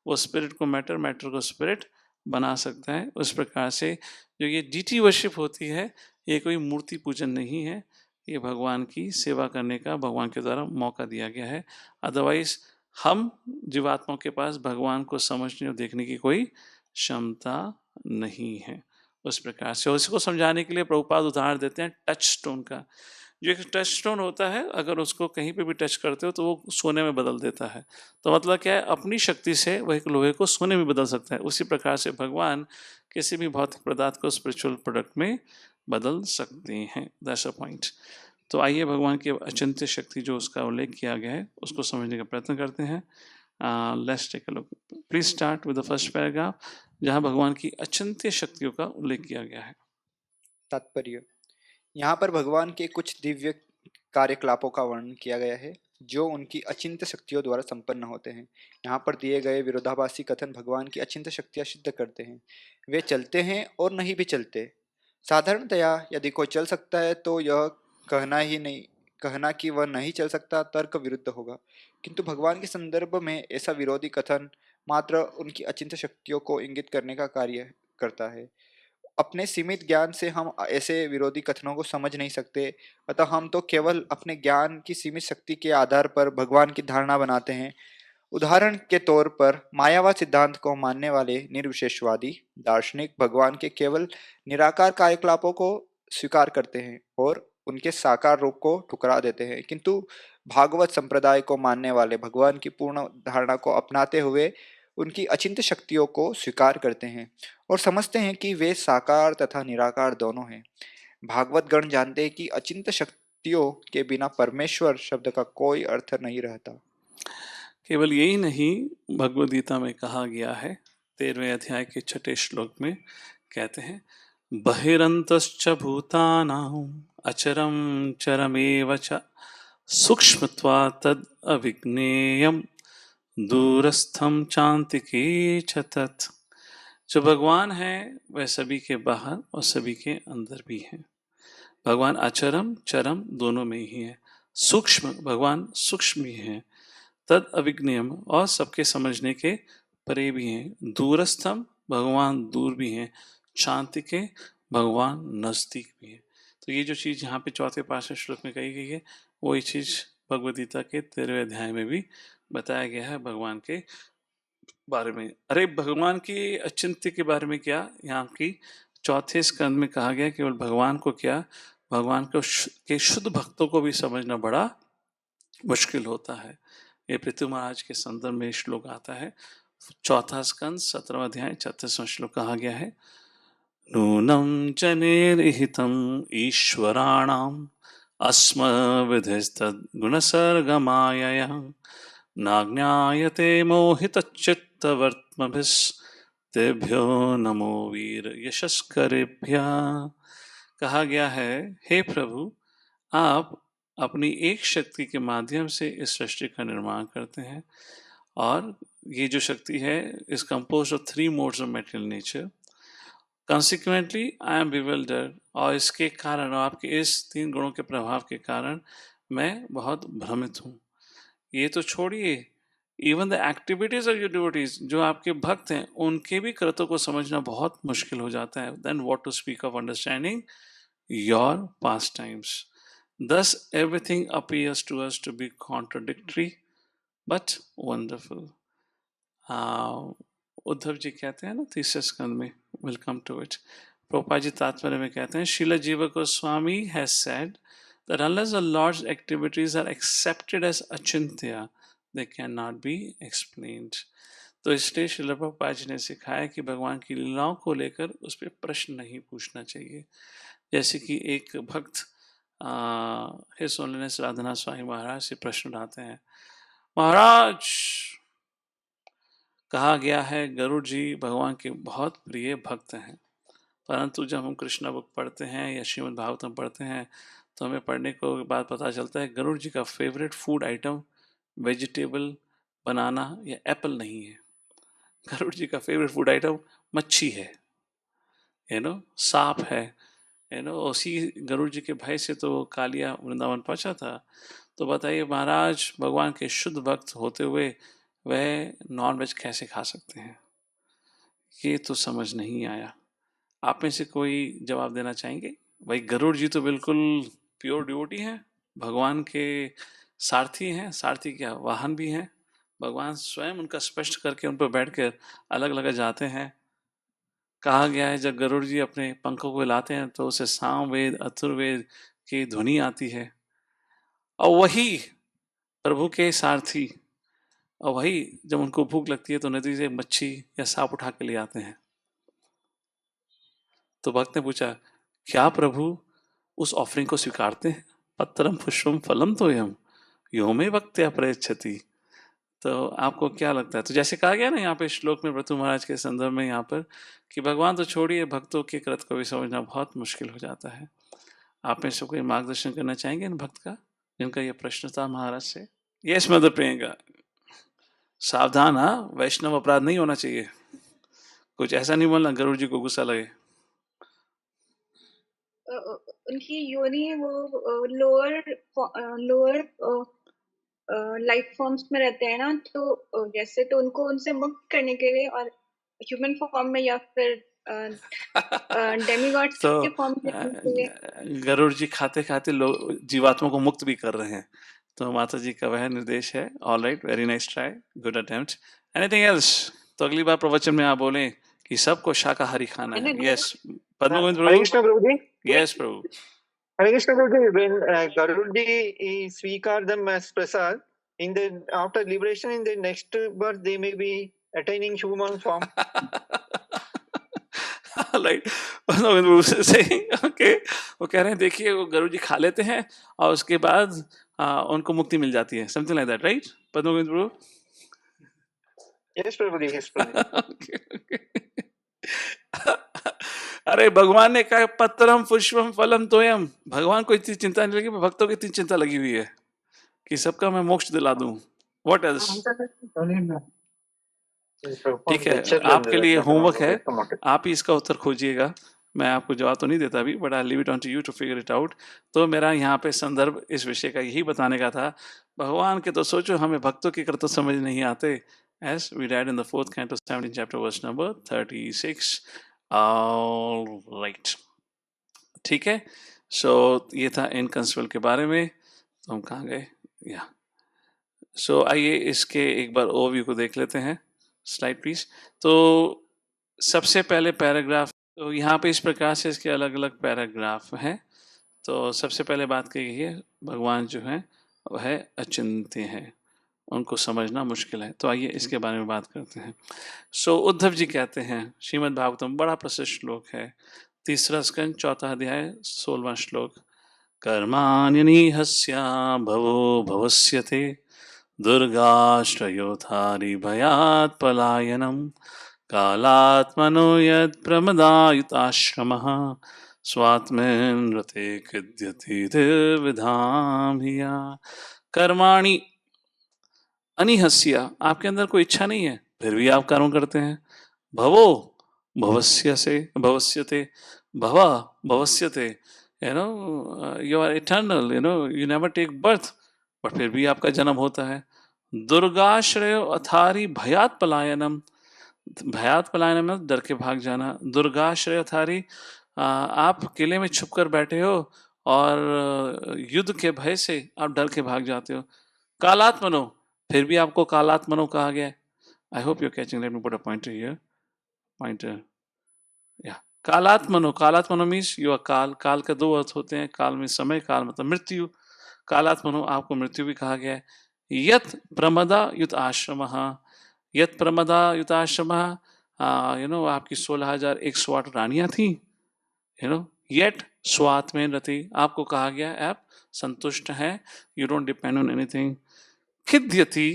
वो स्पिरिट को मैटर, मैटर को स्पिरिट बना सकता है। उस प्रकार से जो ये डीटी वर्शिप होती है, ये कोई मूर्ति पूजन नहीं है, ये भगवान की सेवा करने का भगवान के द्वारा मौका दिया गया है। अदरवाइज हम जीवात्माओं के पास भगवान को समझने और देखने की कोई क्षमता नहीं है। उस प्रकार से उसको समझाने के लिए प्रभुपाद उदाहरण देते हैं टच स्टोन का। जो एक टच स्टोन होता है, अगर उसको कहीं पे भी टच करते हो तो वो सोने में बदल देता है। तो मतलब क्या है, अपनी शक्ति से वह एक लोहे को सोने में बदल सकता है। उसी प्रकार से भगवान किसी भी भौतिक पदार्थ को स्पिरिचुअल प्रोडक्ट में बदल सकते हैं। That's a point. तो आइए भगवान की अचिंत्य शक्ति जो उसका उल्लेख किया गया है उसको समझने का प्रयत्न करते हैं। Let's take a look. Please start with the first paragraph जहाँ भगवान की अचिंत्य शक्तियों का उल्लेख किया गया है। तात्पर्य, यहाँ पर भगवान के कुछ दिव्य कार्यकलापों का वर्णन किया गया है जो उनकी अचिंत्य शक्तियों द्वारा संपन्न होते हैं। यहाँ पर दिए गए विरोधाभासी कथन भगवान की अचिंत्य शक्तियाँ सिद्ध करते हैं। वे चलते हैं और नहीं भी चलते। साधारणतया यदि कोई चल सकता है तो यह कहना कि वह नहीं चल सकता तर्क विरुद्ध होगा, किंतु भगवान के संदर्भ में ऐसा विरोधी कथन मात्र उनकी अचिंत्य शक्तियों को इंगित करने का कार्य करता है। अपने सीमित ज्ञान से हम ऐसे विरोधी कथनों को समझ नहीं सकते, अतः हम तो केवल अपने ज्ञान की सीमित शक्ति के आधार पर भगवान की धारणा बनाते हैं। उदाहरण के तौर पर मायावाद सिद्धांत को मानने वाले निर्विशेषवादी दार्शनिक भगवान के केवल निराकार कार्यकलापों को स्वीकार करते हैं और उनके साकार रूप को ठुकरा देते हैं, किंतु भागवत संप्रदाय को मानने वाले भगवान की पूर्ण धारणा को अपनाते हुए उनकी अचिंत्य शक्तियों को स्वीकार करते हैं और समझते हैं कि वे साकार तथा निराकार दोनों हैं। भागवत गण जानते हैं कि अचिंत्य शक्तियों के बिना परमेश्वर शब्द का कोई अर्थ नहीं रहता। केवल यही नहीं, भगवद गीता में कहा गया है 13वें अध्याय के 6ठे श्लोक में कहते हैं, बहिरंतश्च भूतानां अचरम चरमेव च सूक्ष्मत्वात् तद् अविज्ञेयम् दूरस्थम चान्तिके च तत्। जो भगवान है वह सभी के बाहर और सभी के अंदर भी है। भगवान अचरम चरम दोनों में ही है। सूक्ष्म, भगवान सूक्ष्म भी है। तद अविज्ञेयम, और सबके समझने के परे भी हैं। दूरस्थम, भगवान दूर भी हैं। शांति के, भगवान नज़दीक भी है। तो ये जो चीज़ यहाँ पे चौथे पाँचवें श्लोक में कही गई है, वही चीज़ भगवद गीता के 13वें अध्याय में भी बताया गया है भगवान के बारे में। अरे भगवान की अचिंत्य के बारे में क्या, यहाँ की चौथे स्कंद में कहा गया, केवल भगवान को क्या, भगवान को के शुद्ध भक्तों को भी समझना बड़ा मुश्किल होता है। ये पृथ्वी महाराज के संदर्भ में श्लोक आता है, चौथा स्कंद 17वां अध्याय 34वां श्लोक कहा गया है, नूनं जनेर्हितम् ईश्वराणाम् अस्मविधिस्तद्गुणसर्गमायया नाज्ञायते मोहितचित्तवर्त्मभिस्तेभ्यो नमो वीर यशस्करेभ्यः। कहा गया है, हे प्रभु, आप अपनी एक शक्ति के माध्यम से इस सृष्टि का निर्माण करते हैं, और ये जो शक्ति है is composed of 3 modes of material nature. Consequently, I am bewildered, और इसके कारण, आपके इस 3 गुणों के प्रभाव के कारण मैं बहुत भ्रमित हूँ। ये तो छोड़िए, even the activities of your devotees, जो आपके भक्त हैं, उनके भी कृतों को समझना बहुत मुश्किल हो जाता है। Then what to speak of understanding your pastimes. Thus everything appears to us to be contradictory but wonderful. Uddhav ji कहते हैं ना तीसरे स्कंद में, will come to it, Prabhupada ji तात्पर्य में कहते हैं, Srila Jiva Goswami has said that unless the Lord's activities are accepted as achintya, they cannot be explained. तो इसलिए श्रील प्रभुपाद जी ने सिखाया कि भगवान की लीलाओं को लेकर उस पर प्रश्न नहीं पूछना चाहिए। जैसे कि एक भक्त हिज होलीनेस राधानाथ स्वामी महाराज से प्रश्न उठाते हैं, महाराज कहा गया है गरुड़ जी भगवान के बहुत प्रिय भक्त हैं, परंतु जब हम कृष्णा बुक पढ़ते हैं या श्रीमद् भागवतम पढ़ते हैं तो हमें पढ़ने को बाद पता चलता है गरुड़ जी का फेवरेट फूड आइटम वेजिटेबल, बनाना या एप्पल नहीं है। गरुड़ जी का फेवरेट फूड आइटम मच्छी है, सांप है। उसी गरुड़ जी के भय से तो कालिया वृंदावन पहुंचा था। तो बताइए महाराज, भगवान के शुद्ध भक्त होते हुए वह नॉनवेज कैसे खा सकते हैं? ये तो समझ नहीं आया। आप में से कोई जवाब देना चाहेंगे? भाई गरुड़ जी तो बिल्कुल प्योर डिवोटी हैं, भगवान के सारथी हैं, सारथी क्या वाहन भी हैं। भगवान स्वयं उनका स्पष्ट करके उन पर बैठकर अलग अलग जाते हैं। कहा गया है जब गरुड़ जी अपने पंखों को हिलाते हैं तो उसे सामवेद अथर्ववेद की ध्वनि आती है, और वही प्रभु के सारथी, और वही जब उनको भूख लगती है तो नदी से मच्छी या सांप उठा के ले आते हैं। तो भक्त ने पूछा, क्या प्रभु उस ऑफरिंग को स्वीकारते हैं? पत्रम पुष्पम फलम तो यम यो में भक्त्या प्रयच्छति। तो आपको क्या लगता है? तो जैसे कहा गया ना यहाँ पे श्लोक में पृथु महाराज के संदर्भ में यहाँ पर, कि भगवान तो छोड़िए, भक्तों के कृत को भी समझना बहुत मुश्किल हो जाता है। आप में से कोई मार्गदर्शन करना चाहेंगे इन भक्त का जिनका ये प्रश्न था महाराज से? यस मदर प्रियंका, सावधान, हाँ, वैष्णव अपराध नहीं होना चाहिए, कुछ ऐसा नहीं बोलना गरुड़ जी को गुस्सा लगे। उनकी योनि वो लोअर लाइफ फॉर्म्स में रहते हैं ना, तो जैसे तो उनको उनसे मुक्त करने के लिए, और ह्यूमन फॉर्म में या फिर डेमीगॉड तो के फॉर्म में गरुड़ जी खाते खाते लोग जीवात्मा को मुक्त भी कर रहे हैं। तो माता जी का वह निर्देश है। All right, very nice try, good attempt. Anything else? तो अगली बार प्रवचन में आप बोलें कि सबको शाकाहारी खाना है। Yes Padma Govind Hare Krishna Prabhu ji. Yes Prabhu. Hare Krishna Prabhu ji, when Garudi sweetened them as prasad, in the after liberation in the next birth they may be attaining human form. Right. Okay. वो कह रहे हैं देखिए वो गरुड़ जी खा लेते हैं और उसके बाद उनको मुक्ति मिल जाती है, something like that, right Padma Govind Prabhu? Yes Prabhu ji, yes Prabhu ji. अरे भगवान ने कहा पत्रम पुष्पम फलम तोयम, भगवान को इतनी चिंता नहीं लगी, भक्तों की इतनी चिंता लगी हुई है कि सबका मैं मोक्ष दिला दूं। What else? ठीक है, आपके लिए होमवर्क है, आप ही इसका उत्तर खोजिएगा। मैं आपको जवाब तो नहीं देता अभी, but I leave it on to you to figure it out. तो मेरा यहाँ पे संदर्भ इस विषय का यही बताने का था। भगवान के तो सोचो हमें भक्तों के कर्तव्य समझ नहीं आते। As we read in the 4th canto 17th chapter verse number 36. All right. ठीक है, सो ये था इनकंसिबल के बारे में। तो हम कहाँ गए, या सो आइए इसके एक बार ओवरव्यू को देख लेते हैं। Slide please. तो सबसे पहले पैराग्राफ, तो यहाँ पे इस प्रकार से इसके अलग अलग पैराग्राफ हैं। तो सबसे पहले बात कही है, भगवान जो है वह अचिंत्य हैं, उनको समझना मुश्किल है। तो आइए इसके बारे में बात करते हैं। सो उद्धव जी कहते हैं, श्रीमद् भागवतम बड़ा प्रसिद्ध श्लोक है, 3रा स्कंद 4था अध्याय 16वां श्लोक, कर्माण्यनिहस्या भवो भवस्यते दुर्गाश्रयोधारी भयात् पलायनम् कालात्मनो यत् प्रमदायुताश्रमः स्वात्मेन रते खिद्यति विधाम हिया। कर्माणि अनिहस्या, आपके अंदर कोई इच्छा नहीं है फिर भी आप कर्म करते हैं। भवो भवस्य से भवस्यते, भवा भवस्यते, you know you are eternal, you know you never take birth, but फिर भी आपका जन्म होता है। दुर्गाश्रय अथारी भयात पलायनम, भयात पलायनम मतलब डर के भाग जाना। दुर्गाश्रय अथारी, आप किले में छुप कर बैठे हो और युद्ध के भय से आप डर के भाग जाते हो। कालात्मनो, फिर भी आपको कालात्मनो कहा गया है। I hope you catching, let me put a pointer here, pointer, या कालात्मनो, कालात्मनो मीन्स यू आर काल। काल का 2 अर्थ होते हैं, काल में समय, काल मतलब मृत्यु। कालात्मनो, आपको मृत्यु भी कहा गया है। यत प्रमदा युत आश्रम, यत प्रमदा युत आश्रम, यू नो आपकी 16,108 रानियां थी, यू नो येट स्वात में रति, आपको कहा गया आप संतुष्ट हैं, you don't depend on anything. खिद्यति,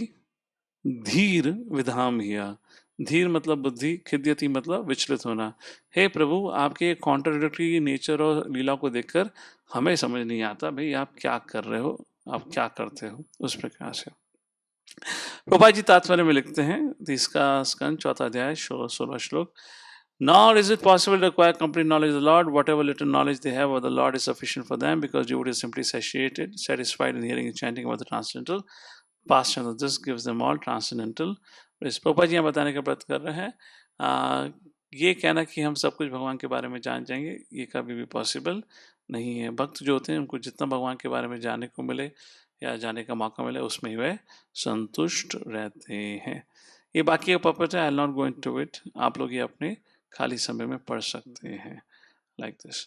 धीर विधाम हिया, धीर मतलब बुद्धि, खिद्यति मतलब विचलित होना। हे प्रभु, आपके कॉन्ट्राडिक्टरी नेचर और लीला को देखकर हमें समझ नहीं आता भाई आप क्या कर रहे हो, आप क्या करते हो, उस प्रकार से। प्रभुपाद जी तात्पर्य में लिखते हैं, 30 स्कंद 4था अध्याय 16वां श्लोक, Nor is it possible to acquire complete knowledge of the Lord. Whatever little knowledge they have of the Lord is sufficient for them, because devotees simply satiated, satisfied in hearing and chanting about the transcendental pastime. This gives them all transcendental bliss. Prabhupada ji यहाँ बताने का प्रयत्न कर रहे हैं, ये कहना कि हम सब कुछ भगवान के बारे में जान जाएंगे, ये कभी भी पॉसिबल नहीं है। भक्त जो होते हैं उनको जितना भगवान के बारे में जानने को मिले या जाने का मौका मिले, उसमें ही वह संतुष्ट रहते हैं। ये बाकी का पॉइंट है, I'll not going to it, आप लोग ये अपने खाली समय में पढ़ सकते हैं, लाइक दिस।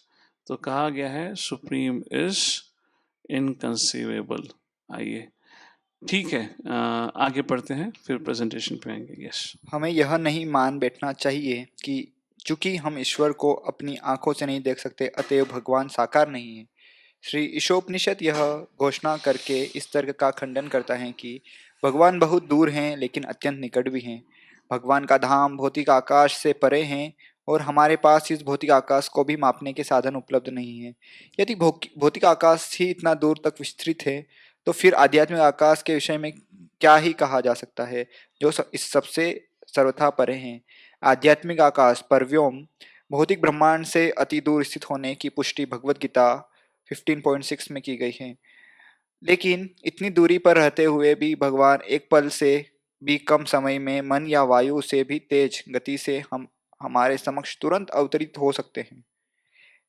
तो कहा गया है सुप्रीम इज इनकंसीवेबल। आइए ठीक है, आगे पढ़ते हैं, फिर प्रेजेंटेशन पे आएंगे। यस, हमें यह नहीं मान बैठना चाहिए कि चूंकि हम ईश्वर को अपनी आंखों से नहीं देख सकते, अतएव भगवान साकार नहीं है। श्री ईशोपनिषद यह घोषणा करके इस तर्क का खंडन करता है कि भगवान बहुत दूर हैं लेकिन अत्यंत निकट भी हैं। भगवान का धाम भौतिक आकाश से परे हैं और हमारे पास इस भौतिक आकाश को भी मापने के साधन उपलब्ध नहीं है। यदि भौतिक आकाश ही इतना दूर तक विस्तृत है तो फिर आध्यात्मिक आकाश के विषय में क्या ही कहा जा सकता है, जो इस सबसे सर्वथा परे हैं। आध्यात्मिक आकाश परव्योम भौतिक ब्रह्मांड से अति दूर स्थित होने की पुष्टि भगवद गीता 15.6 में की गई है। लेकिन इतनी दूरी पर रहते हुए भी भगवान एक पल से भी कम समय में मन या वायु से भी तेज गति से हमारे समक्ष तुरंत अवतरित हो सकते हैं।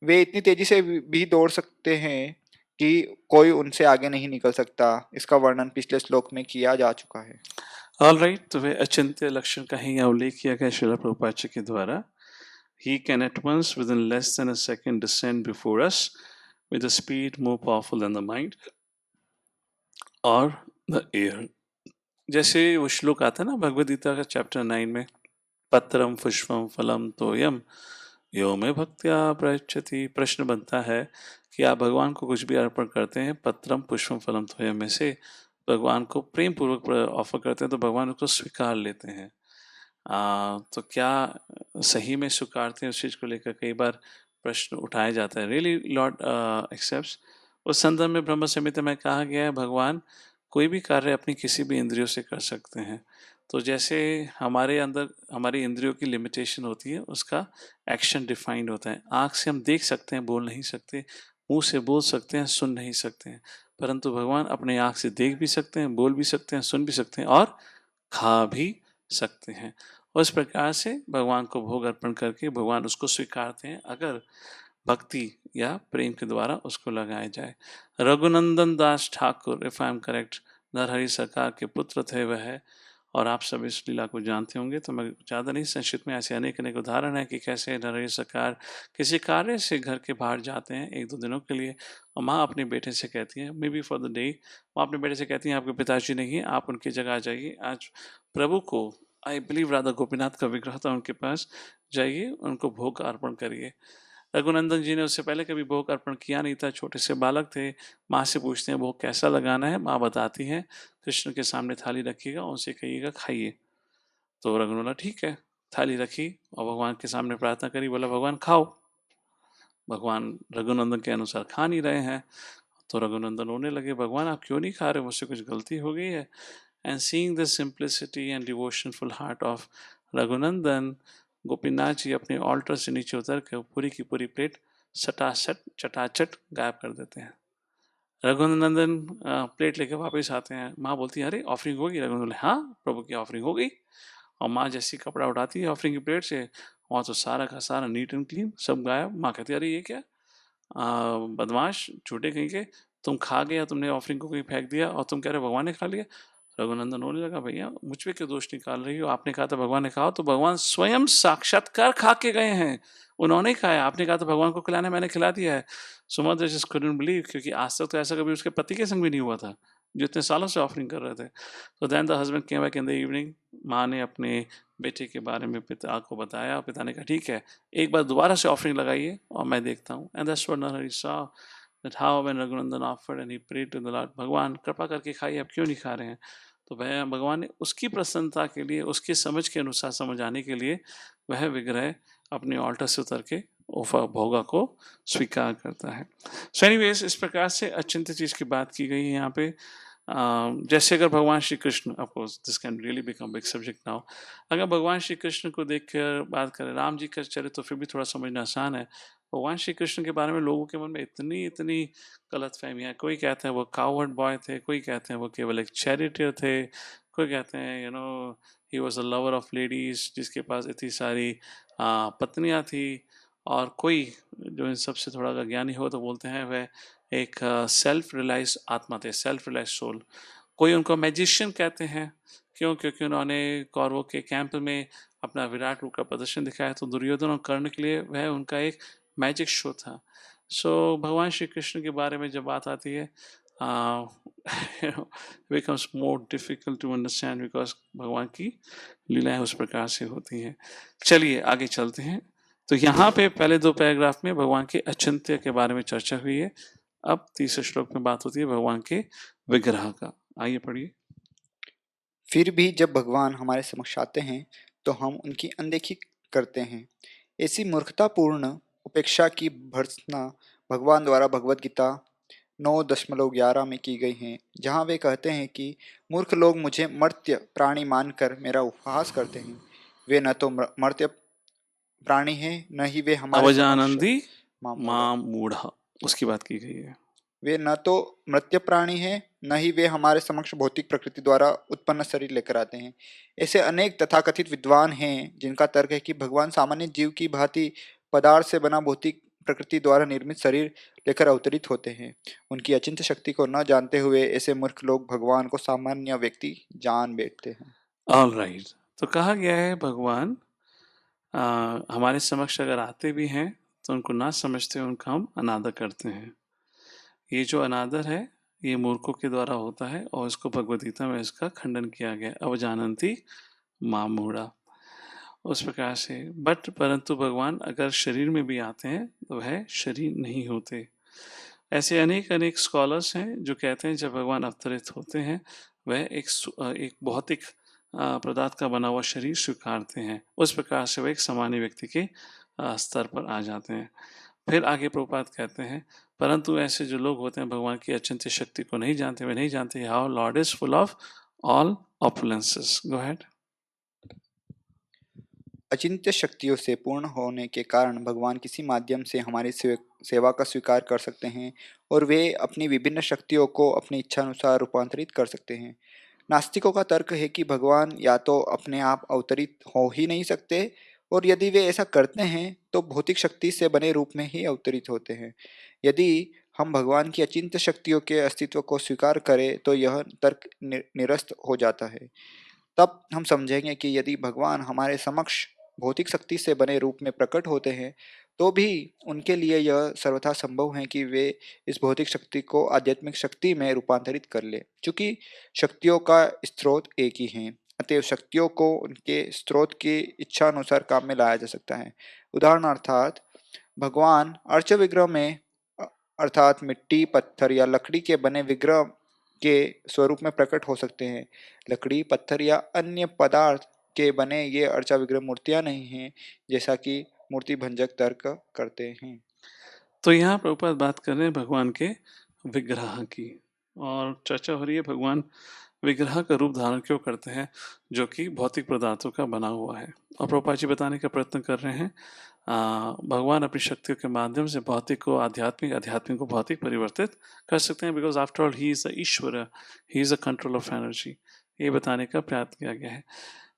वे इतनी तेजी से भी दौड़ सकते हैं कि कोई उनसे आगे नहीं निकल सकता। इसका वर्णन पिछले श्लोक में किया जा चुका है। ऑल राइट, तो वे अचिंत्य लक्षण का ही उल्लेख किया गया श्रील प्रभुपाद जी के द्वारा। He can at once within less than a second descend before us with a speed more powerful than the mind or the air. जैसे वो श्लोक आता है ना भगवद गीता का चैप्टर 9 में, पत्रम पुष्पम फलम तोयम यो में भक्त्या प्रयच्छति। प्रश्न बनता है कि आप भगवान को कुछ भी अर्पण करते हैं, पत्रम पुष्पम फलम तोयम में से भगवान को प्रेम पूर्वक ऑफर करते हैं तो भगवान उसको स्वीकार लेते हैं। तो क्या सही में स्वीकारते हैं, उस चीज़ को लेकर कई बार प्रश्न उठाया जाता है। Really Lord accepts. उस संदर्भ में ब्रह्म संहिता में कहा गया है भगवान कोई भी कार्य अपनी किसी भी इंद्रियों से कर सकते हैं। तो जैसे हमारे अंदर हमारी इंद्रियों की लिमिटेशन होती है, उसका एक्शन डिफाइंड होता है। आँख से हम देख सकते हैं, बोल नहीं सकते, मुंह से बोल सकते हैं, सुन नहीं सकते हैं, परंतु भगवान अपने आँख से देख भी सकते हैं, बोल भी सकते हैं, सुन भी सकते हैं और खा भी सकते हैं। उस प्रकार से भगवान को भोग अर्पण करके भगवान उसको स्वीकारते हैं। अगर भक्ति या प्रेम के द्वारा उसको लगाया जाए। Raghunandan Das Thakur, if I am correct, Narahari Sarkar के पुत्र थे वह, और आप सब इस लीला को जानते होंगे, तो मैं ज़्यादा नहीं, संक्षिप्त में ऐसे अनेक अनेक उदाहरण है कि कैसे नरहरि सरकार किसी कार्य से घर के बाहर जाते हैं 1-2 दिनों के लिए, और माँ अपने बेटे से कहती है, may be for the day, माँ अपने बेटे से कहती हैं आपके पिताजी नहीं है, आप उनकी जगह आ जाइए, आज प्रभु को, आई बिलीव राधा गोपीनाथ का विग्रह था उनके पास, जाइए उनको भोग अर्पण करिए। रघुनंदन जी ने उससे पहले कभी भोग अर्पण किया नहीं था, छोटे से बालक थे। माँ से पूछते हैं भोग कैसा लगाना है, माँ बताती हैं कृष्ण के सामने थाली रखिएगा, उनसे कहिएगा खाइए। तो रघुनंदन बोला ठीक है, थाली रखी और भगवान के सामने प्रार्थना करी, बोला भगवान खाओ। भगवान रघुनंदन के अनुसार खा नहीं रहे हैं, तो रघुनंदन रोने लगे, भगवान आप क्यों नहीं खा रहे, मुझसे कुछ गलती हो गई है। And seeing the simplicity and devotionful heart of Raghunandan, Gopinath ji अपने ऑल्टर से नीचे उतर कर पूरी की पूरी प्लेट सटासट चटाचट गायब कर देते हैं। रघुनंदन प्लेट लेकर वापस आते हैं, माँ बोलती है अरे ऑफरिंग होगी, रघुनंदन बोले हाँ प्रभु की ऑफरिंग हो गई। और माँ जैसी कपड़ा उठाती है ऑफरिंग की प्लेट से, वहाँ तो सारा का सारा नीट एंड क्लीन सब गायब। माँ कहती है अरे ये क्या बदमाश झूठे कहीं के, तुम खा गया, तुमने ऑफरिंग को कहीं फेंक दिया और तुम कह रहे भगवान ने खा लिया। रघुनंदन होने लगा, भैया मुझ पे क्यों दोष निकाल रही हो, आपने कहा था भगवान ने खाओ, तो भगवान स्वयं साक्षात्कार खा के गए हैं, उन्होंने खाया, आपने कहा था भगवान को खिलाना, मैंने खिला दिया है। सुमद्र जस्ट कुडंट बिलीव, क्योंकि आज तक तो ऐसा कभी उसके पति के संग भी नहीं हुआ था जो इतने सालों से ऑफरिंग कर रहे थे। तो then the husband came back in the evening, माँ ने अपने बेटे के बारे में पिता को बताया, पिता ने कहा ठीक है एक बार दोबारा से ऑफरिंग लगाइए और मैं देखता हूँ। And that's what Narahari saw, that how when Raghunandan offered and he prayed to the Lord, भगवान कृपा करके खाइए, आप क्यों नहीं खा रहे हैं। तो वह भगवान ने उसकी प्रसन्नता के लिए, उसकी समझ के अनुसार समझाने के लिए वह विग्रह अपने ऑल्टर से उतर के भोगा को स्वीकार करता है। सो एनीवेज इस प्रकार से अचिंत्य चीज की बात की गई है यहाँ पे। जैसे अगर भगवान Shri Krishna, of course this can really become big subject now, अगर भगवान श्री कृष्ण को देखकर बात करें, राम जी का चरित्र तो फिर भी थोड़ा समझना आसान है। भगवान श्री कृष्ण के बारे में लोगों के मन में इतनी इतनी गलत फहमियाँ, कोई कहते हैं वो कावर्ड बॉय थे, कोई कहते हैं वो केवल एक चैरिटियर थे, कोई कहते हैं you know he was a lover of ladies जिसके पास इतनी सारी पत्नियाँ थी, और कोई जो इन सबसे थोड़ा अगर ज्ञानी हो तो बोलते हैं वह एक सेल्फ रियलाइज आत्मा थे, सेल्फ रियलाइज सोल। कोई उनको मैजिशियन कहते हैं, क्यों, क्योंकि उन्होंने कौरवों के कैंप में अपना विराट रूप का प्रदर्शन दिखाया, तो दुर्योधन और कर्ण के लिए वह उनका एक मैजिक शो था। सो भगवान श्री कृष्ण के बारे में जब बात आती है becomes more difficult to understand because भगवान की लीलाएं उस प्रकार से होती हैं। चलिए आगे चलते हैं। तो यहाँ पे पहले 2 पैराग्राफ में भगवान के अचिंत्य के बारे में चर्चा हुई है, अब तीसरे श्लोक में बात होती है भगवान के विग्रह का। आइए पढ़िए। फिर भी जब भगवान हमारे समक्ष आते हैं तो हम उनकी अनदेखी करते हैं। ऐसी मूर्खतापूर्ण उपेक्षा की भर्त्सना भगवान द्वारा भगवद गीता 9.11 में की गई है, जहाँ वे कहते हैं कि मूर्ख लोग मुझे मर्त्य प्राणी मानकर मेरा उपहास करते हैं। वे न तो मर्त्य प्राणी हैं, न ही वे हमारे अवजानंदी समक्ष मां मूढ़ा, उसकी बात की गई है। वे न तो मर्त्य प्राणी हैं, न ही वे हमारे समक्ष भौतिक प्रकृति द्वारा उत्पन्न शरीर लेकर आते हैं। ऐसे अनेक तथाकथित विद्वान हैं जिनका तर्क है कि भगवान सामान्य जीव की भांति पदार्थ से बना भौतिक प्रकृति द्वारा निर्मित शरीर लेकर अवतरित होते हैं। उनकी अचिंत्य शक्ति को न जानते हुए ऐसे मूर्ख लोग भगवान को सामान्य व्यक्ति जान बैठते हैं। ऑल राइट, तो कहा गया है भगवान हमारे समक्ष अगर आते भी हैं तो उनको ना समझते हुए उनका हम अनादर करते हैं। ये जो अनादर है ये मूर्खों के द्वारा होता है, और इसको भगवद गीता में इसका खंडन किया गया, अवजानंती मां मूढ़ा, उस प्रकार से। बट परंतु भगवान अगर शरीर में भी आते हैं तो वह शरीर नहीं होते। ऐसे अनेक अनेक स्कॉलर्स हैं जो कहते हैं जब भगवान अवतरित होते हैं वह एक भौतिक पदार्थ का बना हुआ शरीर स्वीकारते हैं, उस प्रकार से वह एक सामान्य व्यक्ति के स्तर पर आ जाते हैं। फिर आगे प्रभुपाद कहते हैं परंतु ऐसे जो लोग होते हैं भगवान की अचिंत्य शक्ति को नहीं जानते, वे नहीं जानते how lord is full of all opulences. Go ahead. अचिंत्य शक्तियों से पूर्ण होने के कारण भगवान किसी माध्यम से हमारी सेवा का स्वीकार कर सकते हैं और वे अपनी विभिन्न शक्तियों को अपनी इच्छानुसार रूपांतरित कर सकते हैं। नास्तिकों का तर्क है कि भगवान या तो अपने आप अवतरित हो ही नहीं सकते और यदि वे ऐसा करते हैं तो भौतिक शक्ति से बने रूप में ही अवतरित होते हैं। यदि हम भगवान की अचिंत्य शक्तियों के अस्तित्व को स्वीकार करें तो यह तर्क निरस्त हो जाता है। तब हम समझेंगे कि यदि भगवान हमारे समक्ष भौतिक शक्ति से बने रूप में प्रकट होते हैं तो भी उनके लिए यह सर्वथा संभव है कि वे इस भौतिक शक्ति को आध्यात्मिक शक्ति में रूपांतरित कर ले, चूंकि शक्तियों का स्रोत एक ही है। अतएव शक्तियों को उनके स्रोत की इच्छा अनुसार काम में लाया जा सकता है। उदाहरणार्थ भगवान अर्च विग्रह में अर्थात मिट्टी, पत्थर या लकड़ी के बने विग्रह के स्वरूप में प्रकट हो सकते हैं। लकड़ी, पत्थर या अन्य पदार्थ के बने ये अर्चा विग्रह मूर्तियां नहीं हैं, जैसा कि मूर्ति भंजक तर्क करते हैं। तो यहाँ प्रभुपाद बात कर रहे हैं भगवान के विग्रह की, और चर्चा हो रही है भगवान विग्रह का रूप धारण क्यों करते हैं जो कि भौतिक पदार्थों का बना हुआ है। और प्रभुपाद जी बताने का प्रयत्न कर रहे हैं भगवान अपनी शक्तियों के माध्यम से भौतिक को आध्यात्मिक, आध्यात्मिक को भौतिक परिवर्तित कर सकते हैं, because after all he is the Ishwar, he is the control of energy. ये बताने का प्रयास किया गया है।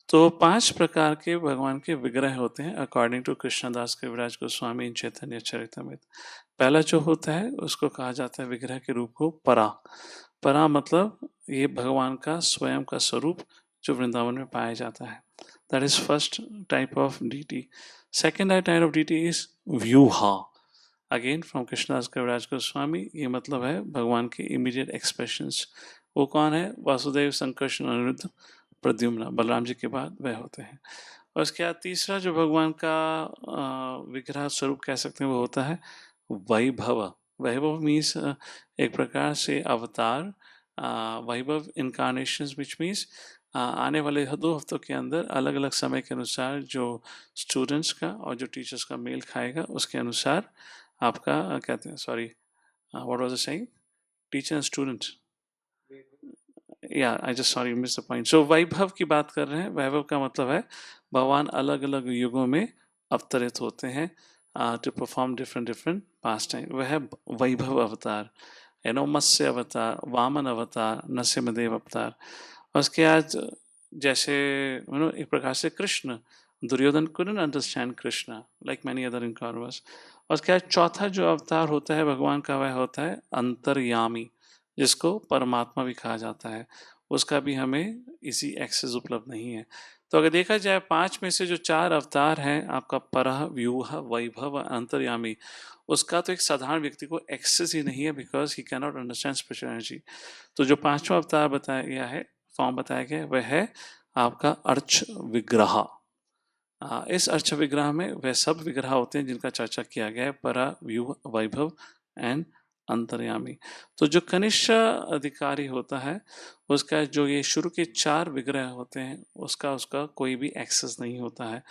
तो 5 प्रकार के भगवान के विग्रह होते हैं अकॉर्डिंग टू कृष्णदास कविराज गोस्वामी इन चैतन्य चरितमृत। पहला जो होता है उसको कहा जाता है विग्रह के रूप को परा। परा मतलब ये भगवान का स्वयं का स्वरूप जो वृंदावन में पाया जाता है। That is first type of deity. Second type of deity is व्यूहा, अगेन फ्रॉम कृष्णदास कविराज गोस्वामी। ये मतलब है भगवान के इमीडिएट एक्सप्रेशंस। वो कौन है? वासुदेव, संकर्षण, अनिरुद्ध, प्रद्युम्न, बलराम जी के बाद वह होते हैं। और उसके बाद तीसरा जो भगवान का विग्रह स्वरूप कह सकते हैं वो होता है वैभव। वैभव मीन्स एक प्रकार से अवतार, वैभव इनकारनेशंस, विच मीन्स आने वाले 2 हफ्तों के अंदर अलग अलग समय के अनुसार जो स्टूडेंट्स का और जो टीचर्स का मेल खाएगा उसके अनुसार आपका कहते हैं, sorry what was the saying, teacher and student, या I just sorry miss the point. So वैभव की बात कर रहे हैं। वैभव का मतलब है भगवान अलग अलग युगों में अवतरित होते हैं to perform different pastime. वह है वैभव अवतार, मत्स्य अवतार, वामन अवतार, नरसिंहदेव अवतार। और उसके आज जैसे एक प्रकार से Krishna, Duryodhan couldn't understand Krishna like many other in Kauravas. और उसके बाद चौथा जो अवतार होता है भगवान का वह होता है अंतर्यामी, जिसको परमात्मा भी कहा जाता है। उसका भी हमें इसी एक्सेस उपलब्ध नहीं है। तो अगर देखा जाए 5 में से जो 4 अवतार हैं आपका परह, व्यूह, वैभव, अंतर्यामी, उसका तो एक साधारण व्यक्ति को एक्सेस ही नहीं है because he cannot understand spiritual energy. तो जो 5वां अवतार बताया गया है, फॉर्म बताया गया है, वह है आपका अर्च विग्रह। इस अर्च विग्रह में वह सब विग्रह होते हैं जिनका चर्चा किया गया है, परा, व्यूह, वैभव एंड अंतर्यामी। तो जो कनिष्ठ अधिकारी होता है उसका जो ये शुरू के 4 विग्रह होते हैं उसका कोई भी एक्सेस नहीं होता है।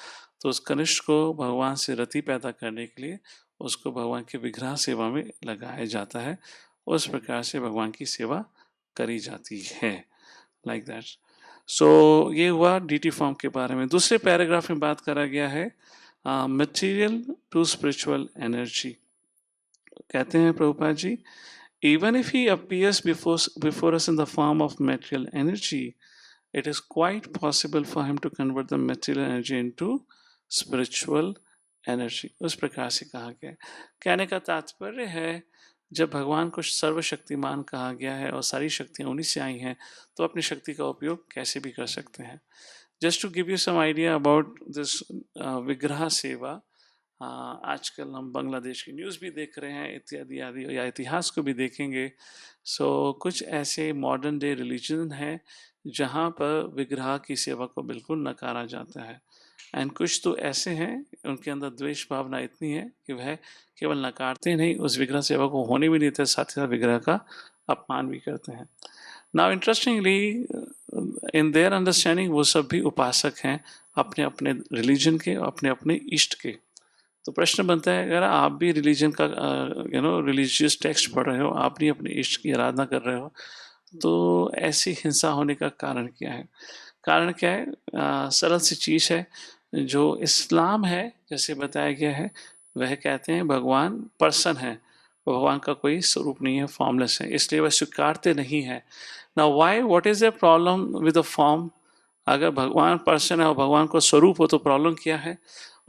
तो उस कनिष्ठ को भगवान से रति पैदा करने के लिए उसको भगवान के विग्रह सेवा में लगाया जाता है। उस प्रकार से भगवान की सेवा करी जाती है, लाइक दैट। सो ये हुआ डीटी फॉर्म के बारे में। दूसरे पैराग्राफ में बात करा गया है मटेरियल टू स्पिरिचुअल एनर्जी। कहते हैं Prabhupada ji, even if he appears before us in the form of material energy, it is quite possible for him to convert the material energy into spiritual energy। उस प्रकार से कहा गया है। कहने का तात्पर्य है जब भगवान को सर्वशक्तिमान कहा गया है और सारी शक्तियाँ उन्हीं से आई हैं, तो अपनी शक्ति का उपयोग कैसे भी कर सकते हैं। Just to give you some idea about this vigraha seva, आजकल हम बांग्लादेश की न्यूज़ भी देख रहे हैं इत्यादि आदि, या इतिहास को भी देखेंगे। सो कुछ ऐसे मॉडर्न डे रिलीजन है जहाँ पर विग्रह की सेवा को बिल्कुल नकारा जाता है, एंड कुछ तो ऐसे हैं उनके अंदर द्वेष भावना इतनी है कि वह केवल नकारते नहीं, उस विग्रह सेवा को होने भी नहीं देते, साथ ही साथ विग्रह का अपमान भी करते हैं। Now interestingly in their understanding वो सब भी उपासक हैं अपने अपने रिलीजन के, अपने अपने इष्ट के। तो प्रश्न बनता है अगर आप भी रिलीजन का रिलीजियस टेक्स्ट पढ़ रहे हो, आप भी अपने इष्ट की आराधना कर रहे हो, तो ऐसी हिंसा होने का कारण क्या है? कारण क्या है? सरल सी चीज़ है। जो इस्लाम है जैसे बताया गया है, वह कहते हैं भगवान पर्सन है, भगवान का कोई स्वरूप नहीं है, फॉर्मलेस है, इसलिए वह स्वीकारते नहीं है। Now why, what is the problem with the form? अगर भगवान पर्सन है और भगवान को स्वरूप हो तो प्रॉब्लम क्या है?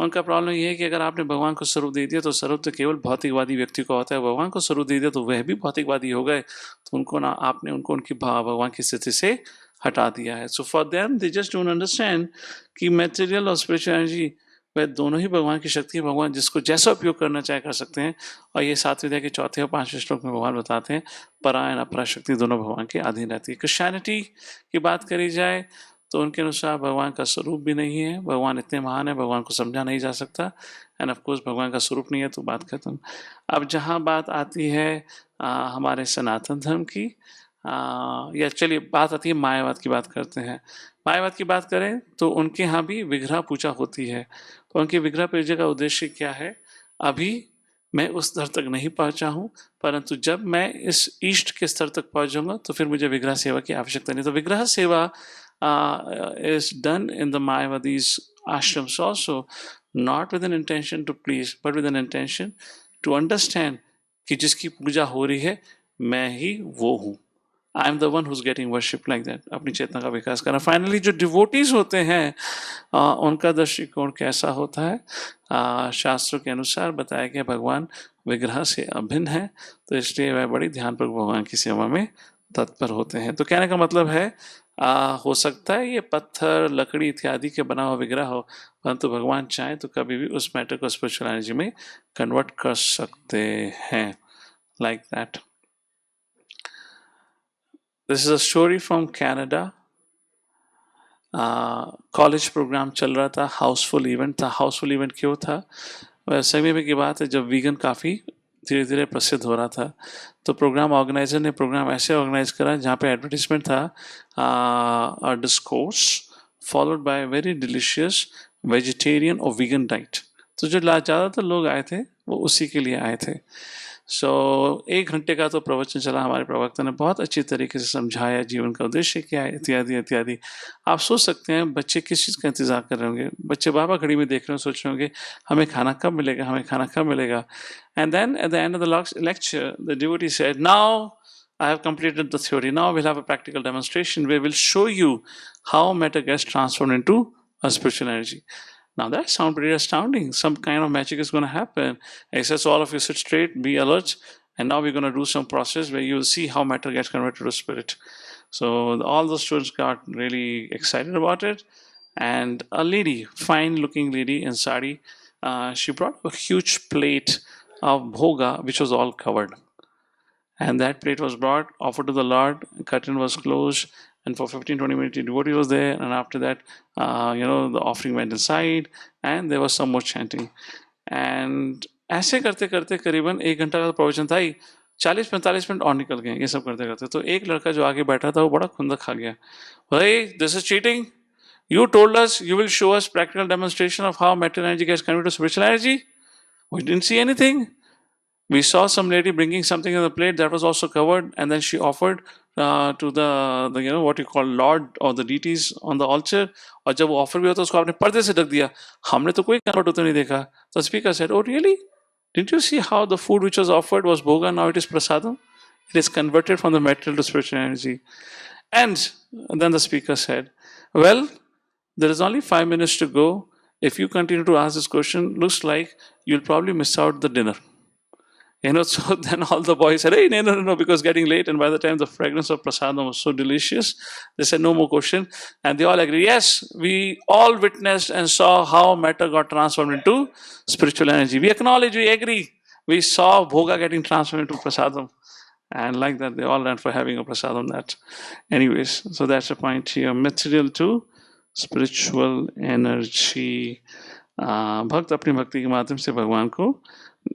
उनका प्रॉब्लम ये है कि अगर आपने भगवान को स्वरूप दे दिया तो स्वरूप तो केवल भौतिकवादी व्यक्ति को होता है, भगवान को स्वरूप दे दिया तो वह भी भौतिकवादी हो गए, तो उनको ना आपने उनको उनकी भगवान की स्थिति से हटा दिया है. So for them they just don't understand कि मटेरियल और स्पिरिचुअल एनर्जी वह दोनों ही भगवान की शक्ति है. भगवान जिसको जैसा उपयोग करना चाहे कर सकते हैं. और ये 7वें अध्याय के 4 और 5वें श्लोक में भगवान बताते हैं परा एंड अपरा शक्ति दोनों भगवान के अधीन रहती है. क्रिश्चियनिटी की बात करी जाए तो उनके अनुसार भगवान का स्वरूप भी नहीं है, भगवान इतने महान है, भगवान को समझा नहीं जा सकता, एंड ऑफ कोर्स भगवान का स्वरूप नहीं है तो बात खत्म. अब जहाँ बात आती है हमारे सनातन धर्म की, या चलिए बात आती है मायावाद की बात करते हैं. मायावाद की बात करें तो उनके यहाँ भी विग्रह पूजा होती है. तो उनके विग्रह पूजा का उद्देश्य क्या है? अभी मैं उस स्तर तक नहीं पहुंचा हूँ, परंतु जब मैं इस ईष्ट के स्तर तक पहुंच जाऊंगा तो फिर मुझे विग्रह सेवा की आवश्यकता नहीं. तो विग्रह सेवा is done in the Mayavadis ashrams also, not with an intention to please, but with an intention to understand कि जिसकी पूजा हो रही है मैं ही वो हूँ. I am the one who's getting worship like that. अपनी चेतना का विकास करना. फाइनली जो डिवोटीज होते हैं उनका दृष्टिकोण कैसा होता है? शास्त्रों के अनुसार बताया गया भगवान विग्रह से अभिन्न है, तो इसलिए वह बड़ी ध्यानपूर्वक भगवान की सेवा में तत्पर होते हैं. तो कहने का मतलब है हो सकता है ये पत्थर लकड़ी इत्यादि के बना हुआ विग्रह हो, परंतु भगवान चाहे तो कभी भी उस मैटर को स्पिरिचुअल एनर्जी में कन्वर्ट कर सकते हैं. Like that. This is a story from Canada. College programme चल रहा था, हाउसफुल इवेंट था. हाउसफुल इवेंट क्यों था? वह समय की बात है जब वीगन काफ़ी धीरे धीरे प्रसिद्ध हो रहा था. तो प्रोग्राम ऑर्गेनाइजर ने प्रोग्राम ऐसे ऑर्गेनाइज करा जहाँ पे एडवर्टीजमेंट था अ discourse followed by very delicious vegetarian और वीगन डाइट. तो जो ज़्यादातर लोग आए थे वो उसी के लिए आए थे. सो 1 घंटे का तो प्रवचन चला. हमारे प्रवक्ता ने बहुत अच्छी तरीके से समझाया जीवन का उद्देश्य क्या है इत्यादि इत्यादि. आप सोच सकते हैं बच्चे किस चीज़ का इंतजार कर रहे होंगे. बच्चे बाबा घड़ी में देख रहे हैं, सोच रहे होंगे हमें खाना कब मिलेगा, हमें खाना कब मिलेगा. And then at the end of the lecture the devotee said, now I have completed the theory, now we'll have a practical demonstration where we'll show you how matter gets transformed into a spiritual energy. Now that sounds pretty astounding. Some kind of magic is going to happen. He says, all of you sit straight, be alert, and now we're going to do some process where you'll see how matter gets converted to spirit. So all the students got really excited about it. And a lady, fine looking lady in sari, she brought a huge plate of bhoga which was all covered. And that plate was brought, offered to the Lord, curtain was closed, and for 15-20 minutes the devotee was there, and after that the offering went inside and there was some more chanting. And ऐसे करते करते करीबन 1 घंटा का प्रवचन था ही, 40-45 मिनट और निकल गए ये सब करते करते. तो एक लड़का जो आगे बैठा था वो बड़ा खुंदक खा गया. भाई, this is cheating. You told us you will show us practical demonstration of how material energy gets converted to spiritual energy. We didn't see anything. We saw some lady bringing something in the plate that was also covered, and then she offered to the what you call Lord or the deities on the altar. और जब वो ऑफर भी होता उसको आपने पर्दे से ढक दिया. हमने तो कोई कन्वर्ट होते नहीं देखा. So speaker said, oh really? Didn't you see how the food which was offered was bhoga, now it is prasadam? It is converted from the material to spiritual energy. And then the speaker said, well, there is only 5 minutes to go. If you continue to ask this question, looks like you'll probably miss out the dinner. So then all the boys said, hey, no, because getting late. And by the time the fragrance of prasadam was so delicious, they said, no more question. And they all agreed, yes, we all witnessed and saw how matter got transformed into spiritual energy. We acknowledge, we agree. We saw bhoga getting transformed into prasadam. And like that, they all ran for having a prasadam that. Anyways, so that's the point here. Material to spiritual energy. भक्त अपनी भक्ति के माध्यम से भगवान को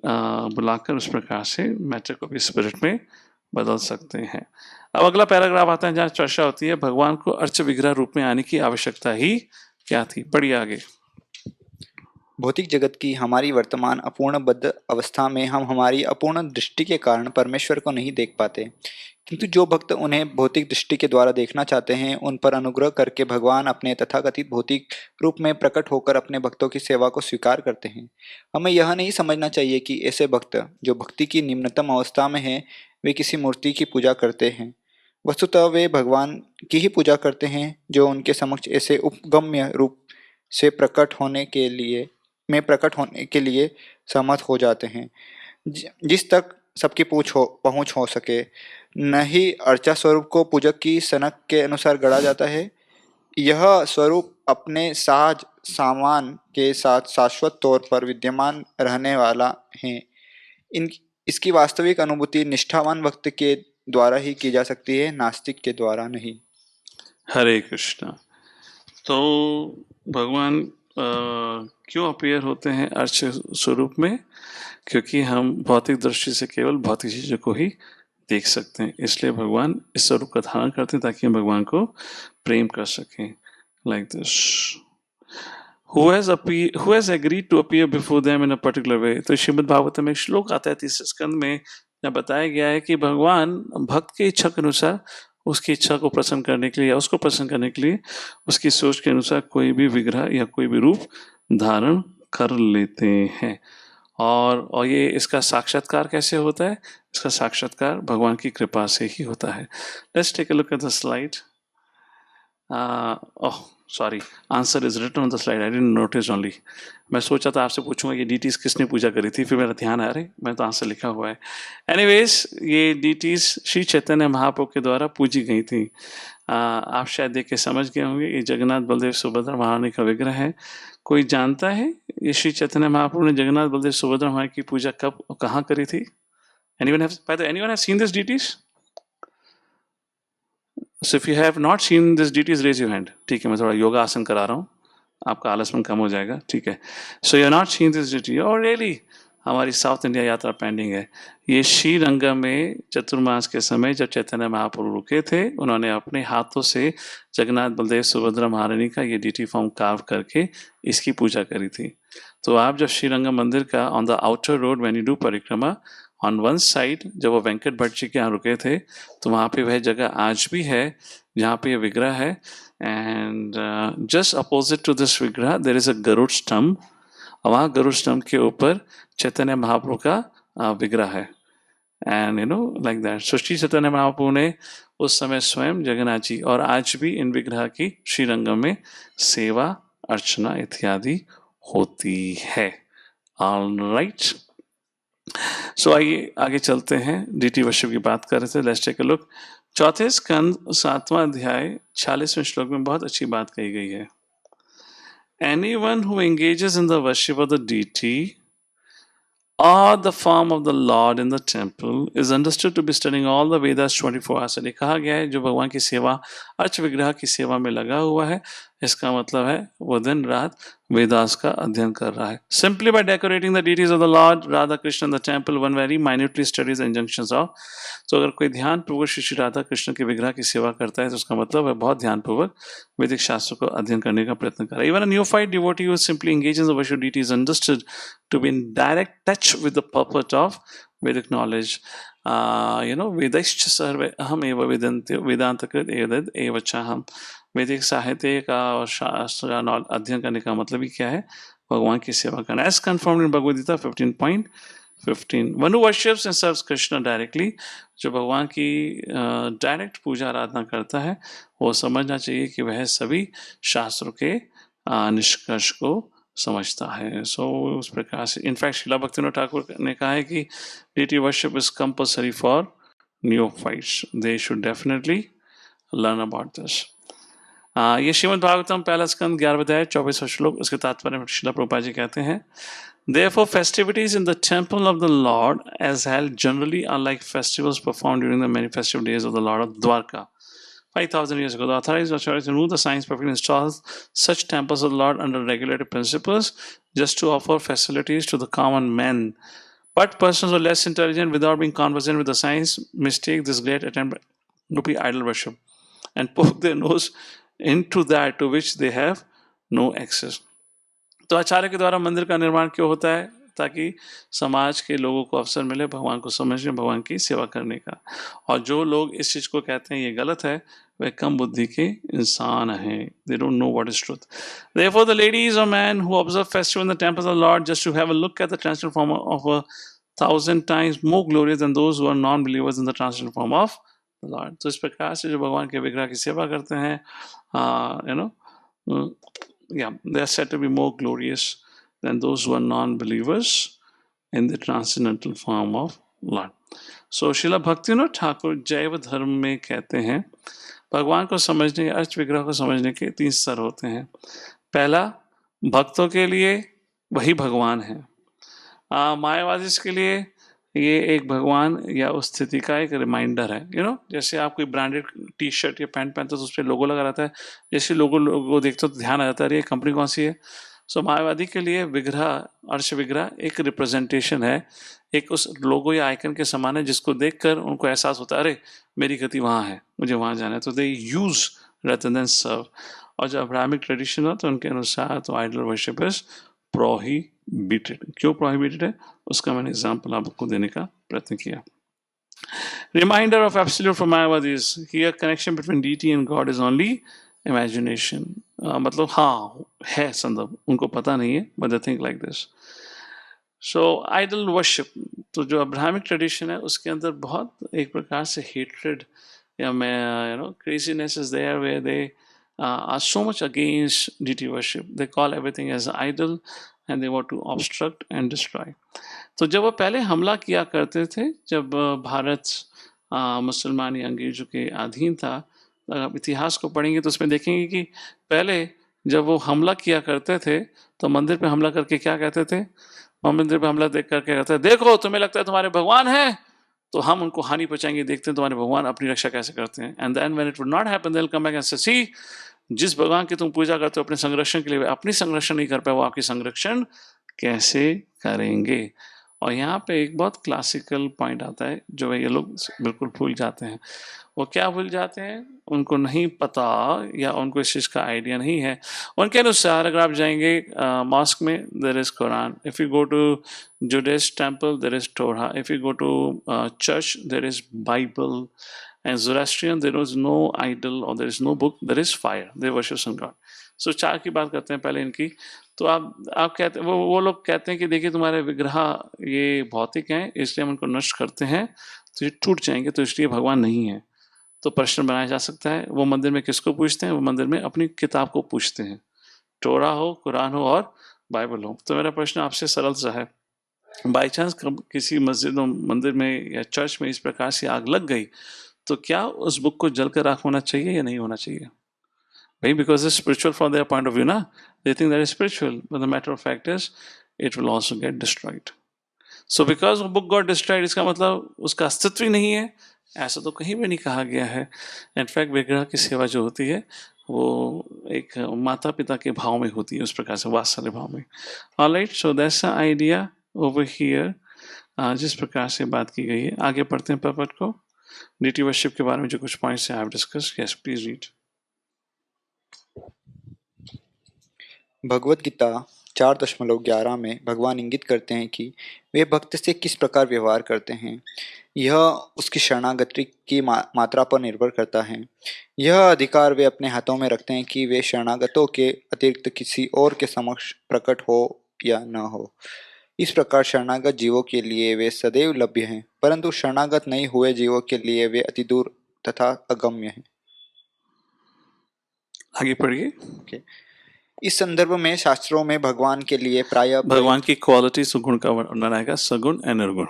बुलाकर उस प्रकार से मैटर को भी स्पिरिट में बदल सकते हैं. अब अगला पैराग्राफ आता है जहाँ चर्चा होती है भगवान को अर्च विग्रह रूप में आने की आवश्यकता ही क्या थी. पढ़िए आगे. भौतिक जगत की हमारी वर्तमान अपूर्णबद्ध अवस्था में हम हमारी अपूर्ण दृष्टि के कारण परमेश्वर को नहीं देख पाते, किंतु जो भक्त उन्हें भौतिक दृष्टि के द्वारा देखना चाहते हैं उन पर अनुग्रह करके भगवान अपने तथाकथित भौतिक रूप में प्रकट होकर अपने भक्तों की सेवा को स्वीकार करते हैं. हमें यह नहीं समझना चाहिए कि ऐसे भक्त जो भक्ति की निम्नतम अवस्था में हैं वे किसी मूर्ति की पूजा करते हैं. वस्तुतः वे भगवान की ही पूजा करते हैं जो उनके समक्ष ऐसे उपगम्य रूप से प्रकट होने के लिए सहमत हो जाते हैं जिस तक सबकी पहुँच हो सके। न ही अर्चा स्वरूप को पूजक की सनक के अनुसार गढ़ा जाता है। यह स्वरूप अपने साज सामान के साथ शाश्वत तौर पर विद्यमान रहने वाला है। इसकी वास्तविक अनुभूति निष्ठावान भक्त के द्वारा ही की जा सकती है, नास्तिक के द्वारा नहीं। हरे कृष्णा। तो भगवान क्यों अपीयर होते हैं अर्च स्वरूप में? क्योंकि हम भौतिक दृष्टि से केवल भौतिक चीजों को ही देख सकते हैं, इसलिए भगवान इस स्वरूप का धारण करते हैं ताकि हम भगवान को प्रेम कर सकें। Like this, who has agreed to appear before them in a particular way। तो श्रीमद् भागवत में एक श्लोक आता है 30 स्कंद में, जहाँ बताया गया है कि भगवान भक्त की इच्छा के अनुसार उसकी इच्छा को प्रसन्न करने के लिए या उसको प्रसन्न करने के लिए उसकी सोच के अनुसार कोई भी विग्रह या कोई भी रूप धारण कर लेते हैं। और ये इसका साक्षात्कार कैसे होता है? इसका साक्षात्कार भगवान की कृपा से ही होता है। Let's take a look at the slide. Oh sorry, answer is written on the slide, I didn't notice only. मैं सोचा था आपसे पूछूंगा ये डीटीज किसने पूजा करी थी, फिर मेरा ध्यान आ रहा है मैं तो आंसर लिखा हुआ है। एनीवेज, ये डीटीज श्री चैतन्य महाप्रभु के द्वारा पूजी गई थी। आप शायद देख के समझ गए होंगे, ये जगन्नाथ बलदेव सुभद्रा महारानी का विग्रह है। कोई जानता है ये श्री चैतन्य महाप्रभु ने जगन्नाथ बलदेव सुभद्रा महारानी की पूजा कब और कहाँ करी थी? Anyone has seen this deities? So if you have not seen this deities, raise your hand। ठीक है, मैं थोड़ा योगा आसन करा रहा हूँ, आपका आलसपन कम हो जाएगा। ठीक है, so you not seen this deity। और रियली हमारी साउथ इंडिया यात्रा पेंडिंग है। ये श्रीरंगम में चतुर्मास के समय जब चैतन्य महाप्रभु रुके थे, उन्होंने अपने हाथों से जगन्नाथ बलदेव सुभद्रा महारानी का ये डीटी फॉर्म कार्व करके इसकी पूजा करी थी। तो आप जब श्रीरंगम मंदिर का on the outer road when you do परिक्रमा, ऑन वन साइड जब वो वेंकट भट्ट जी के यहाँ रुके थे, तो वहाँ पे वह जगह आज भी है जहाँ पे ये विग्रह है। And just opposite to this vigraha there is a Garuda stambha, वहाँ गरुड़ स्तंभ के ऊपर चैतन्य महाप्रभु का विग्रह है। And you know like that. So Shri Chaitanya Mahaprabhu ने उस समय स्वयं जगन्नाथ जी और आज भी इन विग्रह की श्रीरंगम में सेवा अर्चना इत्यादि होती है। ऑलराइट, सो आइए आगे चलते हैं। डीटी वर्शिप की बात कर रहे थे, लेट्स टेक अ लुक। चौथे स्कंद 7वां अध्याय 46वें श्लोक में बहुत अच्छी बात कही गई है। Anyone who engages in the worship of the deity or the form of the Lord in the temple is understood to be studying all the Vedas 24 hours। कहा गया है जो भगवान की सेवा अर्च विग्रह की सेवा में लगा हुआ है, इसका मतलब है वो दिन रात वेदास का अध्ययन कर रहा है। Simply by decorating the deities of the Lord Radha Krishna in the temple, one very minutely studies the injunctions of। तो अगर कोई ध्यान पूर्वक श्री राधा कृष्ण के विग्रह की सेवा करता है तो उसका मतलब वह बहुत ध्यान पूर्वक वैदिक शास्त्र को अध्ययन करने का प्रयत्न कर रहा है। Even a neophyte devotee who simply engages in the worship of deity is understood to be in direct touch with the purport of Vedic knowledge। वेदैश्च सर्वे अहम एव वेदन्ते वेदांतकृत एतद् एव चाहम। वैदिक साहित्य का और शास्त्र का अध्ययन करने का मतलब ही क्या है? भगवान की सेवा करना। As confirmed in Bhagavad Gita 15.15, one who worships and serves Krishna directly, जो भगवान की डायरेक्ट पूजा आराधना करता है, वो समझना चाहिए कि वह सभी शास्त्रों के निष्कर्ष को समझता है। सो उस प्रकार से इनफैक्ट श्रीला भक्तिविनोद ठाकुर ने कहा है कि deity worship is compulsory for neophytes, they should definitely learn about this। ये श्रीमद् भागवतम पहला स्कंद 11वां अध्याय 24वां श्लोक, उसके तात्पर्य में श्रीला प्रभुपाद जी कहते हैं, Therefore festivities in the temple of the Lord as held generally are like festivals performed during the many festive days of the Lord of Dwarka 5,000 years ago। The authorities knew the science perfectly installed such temples of the Lord under regulated principles just to offer facilities to the common men। But persons who are less intelligent without being conversant with the science mistake this great attempt to be idol worship and poke their nose into that to which they have no access। तो आचार्य के द्वारा मंदिर का निर्माण क्यों होता है? ताकि समाज के लोगों को अवसर मिले भगवान को समझने, भगवान की सेवा करने का। और जो लोग इस चीज को कहते हैं ये गलत है, वे कम बुद्धि के इंसान हैं। They don't know what is truth। Therefore the ladies or men who observe festival in the temples of the Lord just to have a look at the transcendental form of 1,000 times more glorious than those who are non-believers in the transcendental form of Lord. तो इस प्रकार से जो भगवान के विग्रह की सेवा करते हैं, they are said to be more glorious than those who are non-believers in the transcendental form of Lord. So शिला भक्तिविनोद ठाकुर जैव धर्म में कहते हैं भगवान को समझने के, अर्च विग्रह को समझने के 3 स्तर होते हैं। पहला, भक्तों के लिए वही भगवान है। मायावादी के लिए ये एक भगवान या उस स्थिति का एक रिमाइंडर है। जैसे आप कोई ब्रांडेड टी शर्ट या पैंट पहनते हो तो उस पर लोगो लगा रहता है, जैसे लोगो देखते हो तो ध्यान आ जाता है ये कंपनी कौन सी है। सो मायावादी के लिए विग्रह, अर्श विग्रह एक रिप्रेजेंटेशन है, एक उस लोगो या आइकन के समान है जिसको देखकर उनको एहसास होता है अरे मेरी गति वहाँ है, मुझे वहाँ जाना है। तो दे यूज rather than serve। और जो अब्राहमिक ट्रेडिशन हो तो उनके अनुसार तो आइडल वर्शिप इज प्रोहिबिटेड। क्यों प्रोहिबिटेड है उसका मैंने एग्जाम्पल आपको देने का प्रयत्न किया। Reminder of absolute for Mayavadis, here connection between deity and God is only imagination. मतलब हाँ है संदर्भ, उनको पता नहीं है, but they think like this. So idol worship, तो जो अब्राहमिक ट्रेडिशन है उसके अंदर बहुत एक प्रकार से हेट्रेड या मैं craziness is there where they are so much against deity worship. They call everything as idol and they want to obstruct and destroy. तो जब वो पहले हमला किया करते थे, जब भारत मुसलमान या अंग्रेजों के अधीन था, अगर आप इतिहास को पढ़ेंगे तो उसमें देखेंगे कि पहले जब वो हमला किया करते थे तो मंदिर पे हमला करके क्या कहते थे, मंदिर पे हमला देख करके कहते थे देखो तुम्हें लगता है तुम्हारे भगवान है तो हम उनको हानि पहुंचाएंगे, देखते हैं तुम्हारे भगवान अपनी रक्षा कैसे करते हैं। And then when it would not happen they will come back and say see जिस भगवान की तुम पूजा करते हो अपने संरक्षण के लिए, अपनी संरक्षण नहीं कर पाए, वो आपकी संरक्षण कैसे करेंगे। और यहाँ पे एक बहुत क्लासिकल पॉइंट आता है जो ये लोग बिल्कुल भूल जाते हैं। वो क्या भूल जाते हैं, उनको नहीं पता या उनको इस चीज़ का आइडिया नहीं है। उनके अनुसार अगर आप जाएंगे मॉस्क में there is Quran, if you go to Judaist temple there is Torah, if you go to church there is Bible, and Zoroastrian there is no idol और there is no book, there is fire, there worship sun god. So 4 की बात करते हैं पहले इनकी। तो आप कहते हैं वो लोग कहते हैं कि देखिए तुम्हारे विग्रह ये भौतिक हैं इसलिए हम उनको नष्ट करते हैं तो ये टूट जाएंगे, तो इसलिए भगवान नहीं है। तो प्रश्न बनाया जा सकता है वो मंदिर में किसको पूछते हैं, वो मंदिर में अपनी किताब को पूछते हैं, टोरा हो, कुरान हो और बाइबल हो। तो मेरा प्रश्न आपसे सरल सा है, बाई चांस किसी मस्जिद मंदिर में या चर्च में इस प्रकार से आग लग गई तो क्या उस बुक को जलकर राख होना चाहिए या नहीं होना चाहिए भाई? Because it's spiritual from their point of view ना, they think that is spiritual but the matter of fact is it will also get destroyed. So because वो बुक गॉट डिस्ट्रॉयड इसका मतलब उसका अस्तित्व ही नहीं है, ऐसा तो कहीं भी नहीं कहा गया है। इनफैक्ट विग्रह की सेवा जो होती है वो एक माता पिता के भाव में होती है, उस प्रकार से वात्सल्य भाव में। Alright, so that's the idea over here, जिस प्रकार से बात की गई है। आगे पढ़ते हैं पर्पट को, डीटी वर्शिप के बारे में जो कुछ points I have discuss. Yes please read. Bhagavad Gita 4.11 में भगवान इंगित करते हैं कि वे भक्त से किस प्रकार व्यवहार करते हैं, यह उसकी शरणागति की मात्रा पर निर्भर करता है। यह अधिकार वे अपने हाथों में रखते हैं कि वे शरणागतों के अतिरिक्त किसी और के समक्ष प्रकट हो या न हो। इस प्रकार शरणागत जीवों के लिए वे सदैव लभ्य हैं, परंतु शरणागत नहीं हुए जीवों के लिए वे अति दूर तथा अगम्य हैं। आगे पढ़िए। Okay. इस संदर्भ में शास्त्रों में भगवान के लिए प्राय भगवान की क्वालिटी सुगुण का वर्णन आएगा, सगुण और निर्गुण।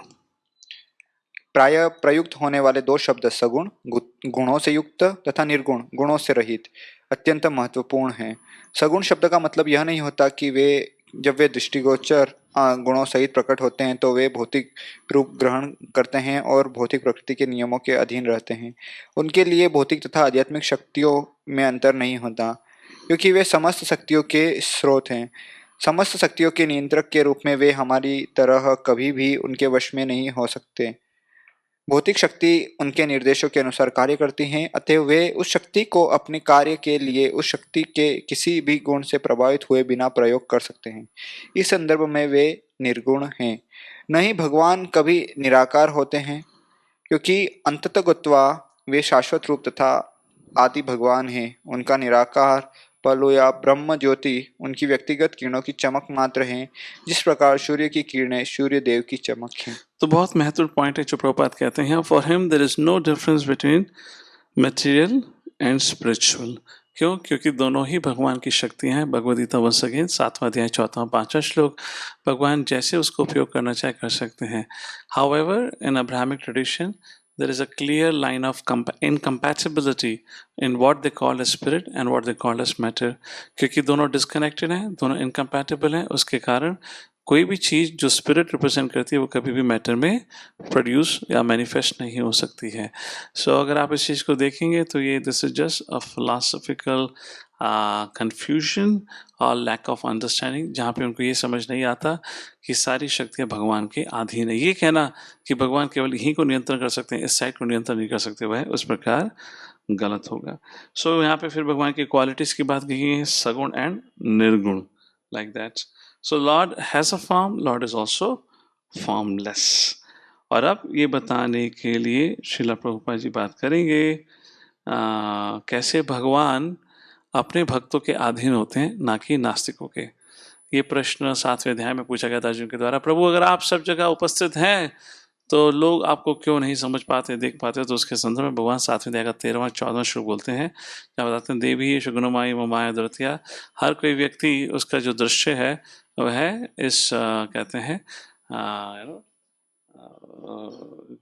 प्राय प्रयुक्त होने वाले 2 शब्द सगुण गुणों से युक्त तथा निर्गुण गुणों से रहित अत्यंत महत्वपूर्ण हैं। सगुण शब्द का मतलब यह नहीं होता कि जब वे दृष्टिगोचर गुणों सहित प्रकट होते हैं तो वे भौतिक रूप ग्रहण करते हैं और भौतिक प्रकृति के नियमों के अधीन रहते हैं। उनके लिए भौतिक तथा आध्यात्मिक शक्तियों में अंतर नहीं होता, क्योंकि वे समस्त शक्तियों के स्रोत हैं। समस्त शक्तियों के नियंत्रक के रूप में वे हमारी तरह कभी भी उनके वश में नहीं हो सकते। भौतिक शक्ति उनके निर्देशों के अनुसार कार्य करती हैं, अतः वे उस शक्ति को अपने कार्य के लिए उस शक्ति के किसी भी गुण से प्रभावित हुए बिना प्रयोग कर सकते हैं। इस संदर्भ में वे निर्गुण हैं। नहीं, भगवान कभी निराकार होते हैं, क्योंकि अंततः गत्वा वे शाश्वत रूप तथा आदि भगवान हैं। उनका निराकार पलो या ब्रह्म ज्योति उनकी व्यक्तिगत किरणों की चमक मात्र हैं, जिस प्रकार सूर्य की किरणें सूर्य देव की चमक हैं। तो बहुत महत्वपूर्ण पॉइंट है जो प्रभुपाद कहते हैं, for him there is no difference between material and spiritual. क्यों? क्योंकि दोनों ही भगवान की शक्तियां हैं। भगवद गीता वंस अगेन 7वां अध्याय 4वां 5वां श्लोक, भगवान जैसे उसको उपयोग करना चाहे कर सकते हैं। However in Abrahamic tradition there is a clear line of incompatibility in what they call as spirit and what they call as matter, क्योंकि दोनों disconnected हैं, दोनों incompatible हैं। उसके कारण कोई भी चीज़ जो स्पिरिट रिप्रेजेंट करती है वो कभी भी मैटर में प्रोड्यूस या मैनिफेस्ट नहीं हो सकती है। सो अगर आप इस चीज़ को देखेंगे तो ये this is just a philosophical confusion और लैक ऑफ अंडरस्टैंडिंग, जहाँ पे उनको ये समझ नहीं आता कि सारी शक्तियाँ भगवान के अधीन है। ये कहना कि भगवान केवल यहीं को नियंत्रण कर सकते हैं, इस साइड को नियंत्रण नहीं कर सकते, वह उस प्रकार गलत होगा। सो यहाँ पे फिर भगवान की क्वालिटीज़ की बात की है, सगुण एंड निर्गुण, like that. So Lord has a form, Lord is also formless. और अब ये बताने के लिए श्रीला प्रभुपाद जी बात करेंगे कैसे भगवान अपने भक्तों के अधीन होते हैं, ना कि नास्तिकों के। ये प्रश्न 7वें अध्याय में पूछा गया था अर्जुन के द्वारा, प्रभु अगर आप सब जगह उपस्थित हैं तो लोग आपको क्यों नहीं समझ पाते, देख पाते? तो उसके संदर्भ में भगवान 7वें अध्याय का 13वां 14वां श्लोक बोलते हैं, जहाँ बताते हैं देवी सुगुणमाई ममाया द्रतिया। हर कोई व्यक्ति उसका जो दृश्य है वह इस कहते हैं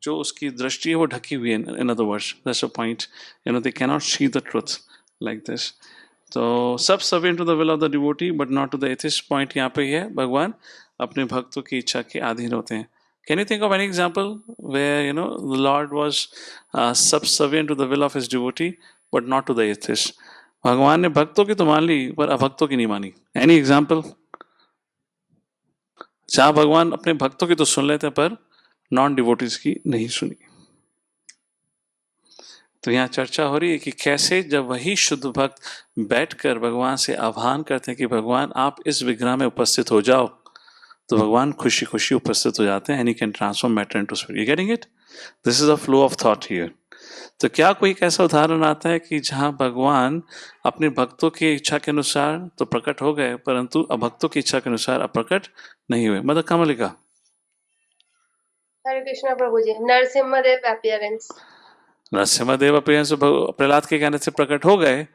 जो उसकी दृष्टि है वो ढकी हुई है। In other words that's a point, they can not see the truth like this. तो सब servant to the will of the devotee but not to the atheist. Point यहाँ पे ही है, भगवान अपने भक्तों की इच्छा के अधीन होते हैं। Can you think of any example where the Lord was subservient to the will of his devotee but not to the atheist? भगवान ने भक्तों की तो मान ली पर अभक्तों की नहीं मानी। Any example? जहाँ भगवान अपने भक्तों की तो सुन लेते पर नॉन डिवोटीज की नहीं सुनी। तो यहाँ चर्चा हो रही है कि कैसे जब वही शुद्ध भक्त बैठकर भगवान से आह्वान करते हैं कि भगवान आप इस विग्रह में उपस्थित हो जाओ, तो भगवान खुशी खुशी उपस्थित हो जाते हैं। And he can transform matter into spirit. You getting it? This is a flow of thought here. तो क्या कोई ऐसा उदाहरण आता है कि जहां भगवान अपने भक्तों की इच्छा के अनुसार तो प्रकट हो गए परंतु अभक्तों की इच्छा के अनुसार अप्रकट नहीं हुए? मदर कमलिका। हरे कृष्णा प्रभु जी। नरसिम्हदेव अपीयरेंस। नरसिम्हदेव अपीयरेंस प्रहलाद के कहने से प्रकट हो गए।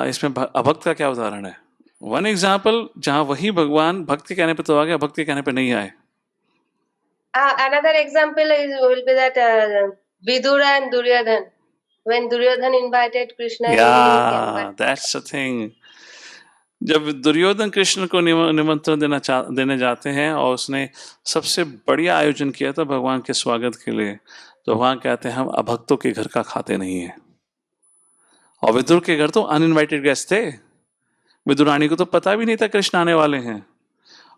इसमें अभक्त का क्या उदाहरण है? वन एग्जाम्पल जहां वही भगवान भक्त के कहने पे तो आ गए, भक्त के कहने पे नहीं आए। Another example will be that Vidura and Duryodhan. When Duryodhan invited Krishna, that's the thing. जब दुर्योधन कृष्ण को निमंत्रण देने जाते हैं और उसने सबसे बढ़िया आयोजन किया था भगवान के स्वागत के लिए, तो भगवान कहते हैं हम अभक्तों के घर का खाते नहीं है। और विदुर के घर तो अनइनवाइटेड गेस्ट थे। विदुरानी को तो पता भी नहीं था कृष्ण आने वाले हैं,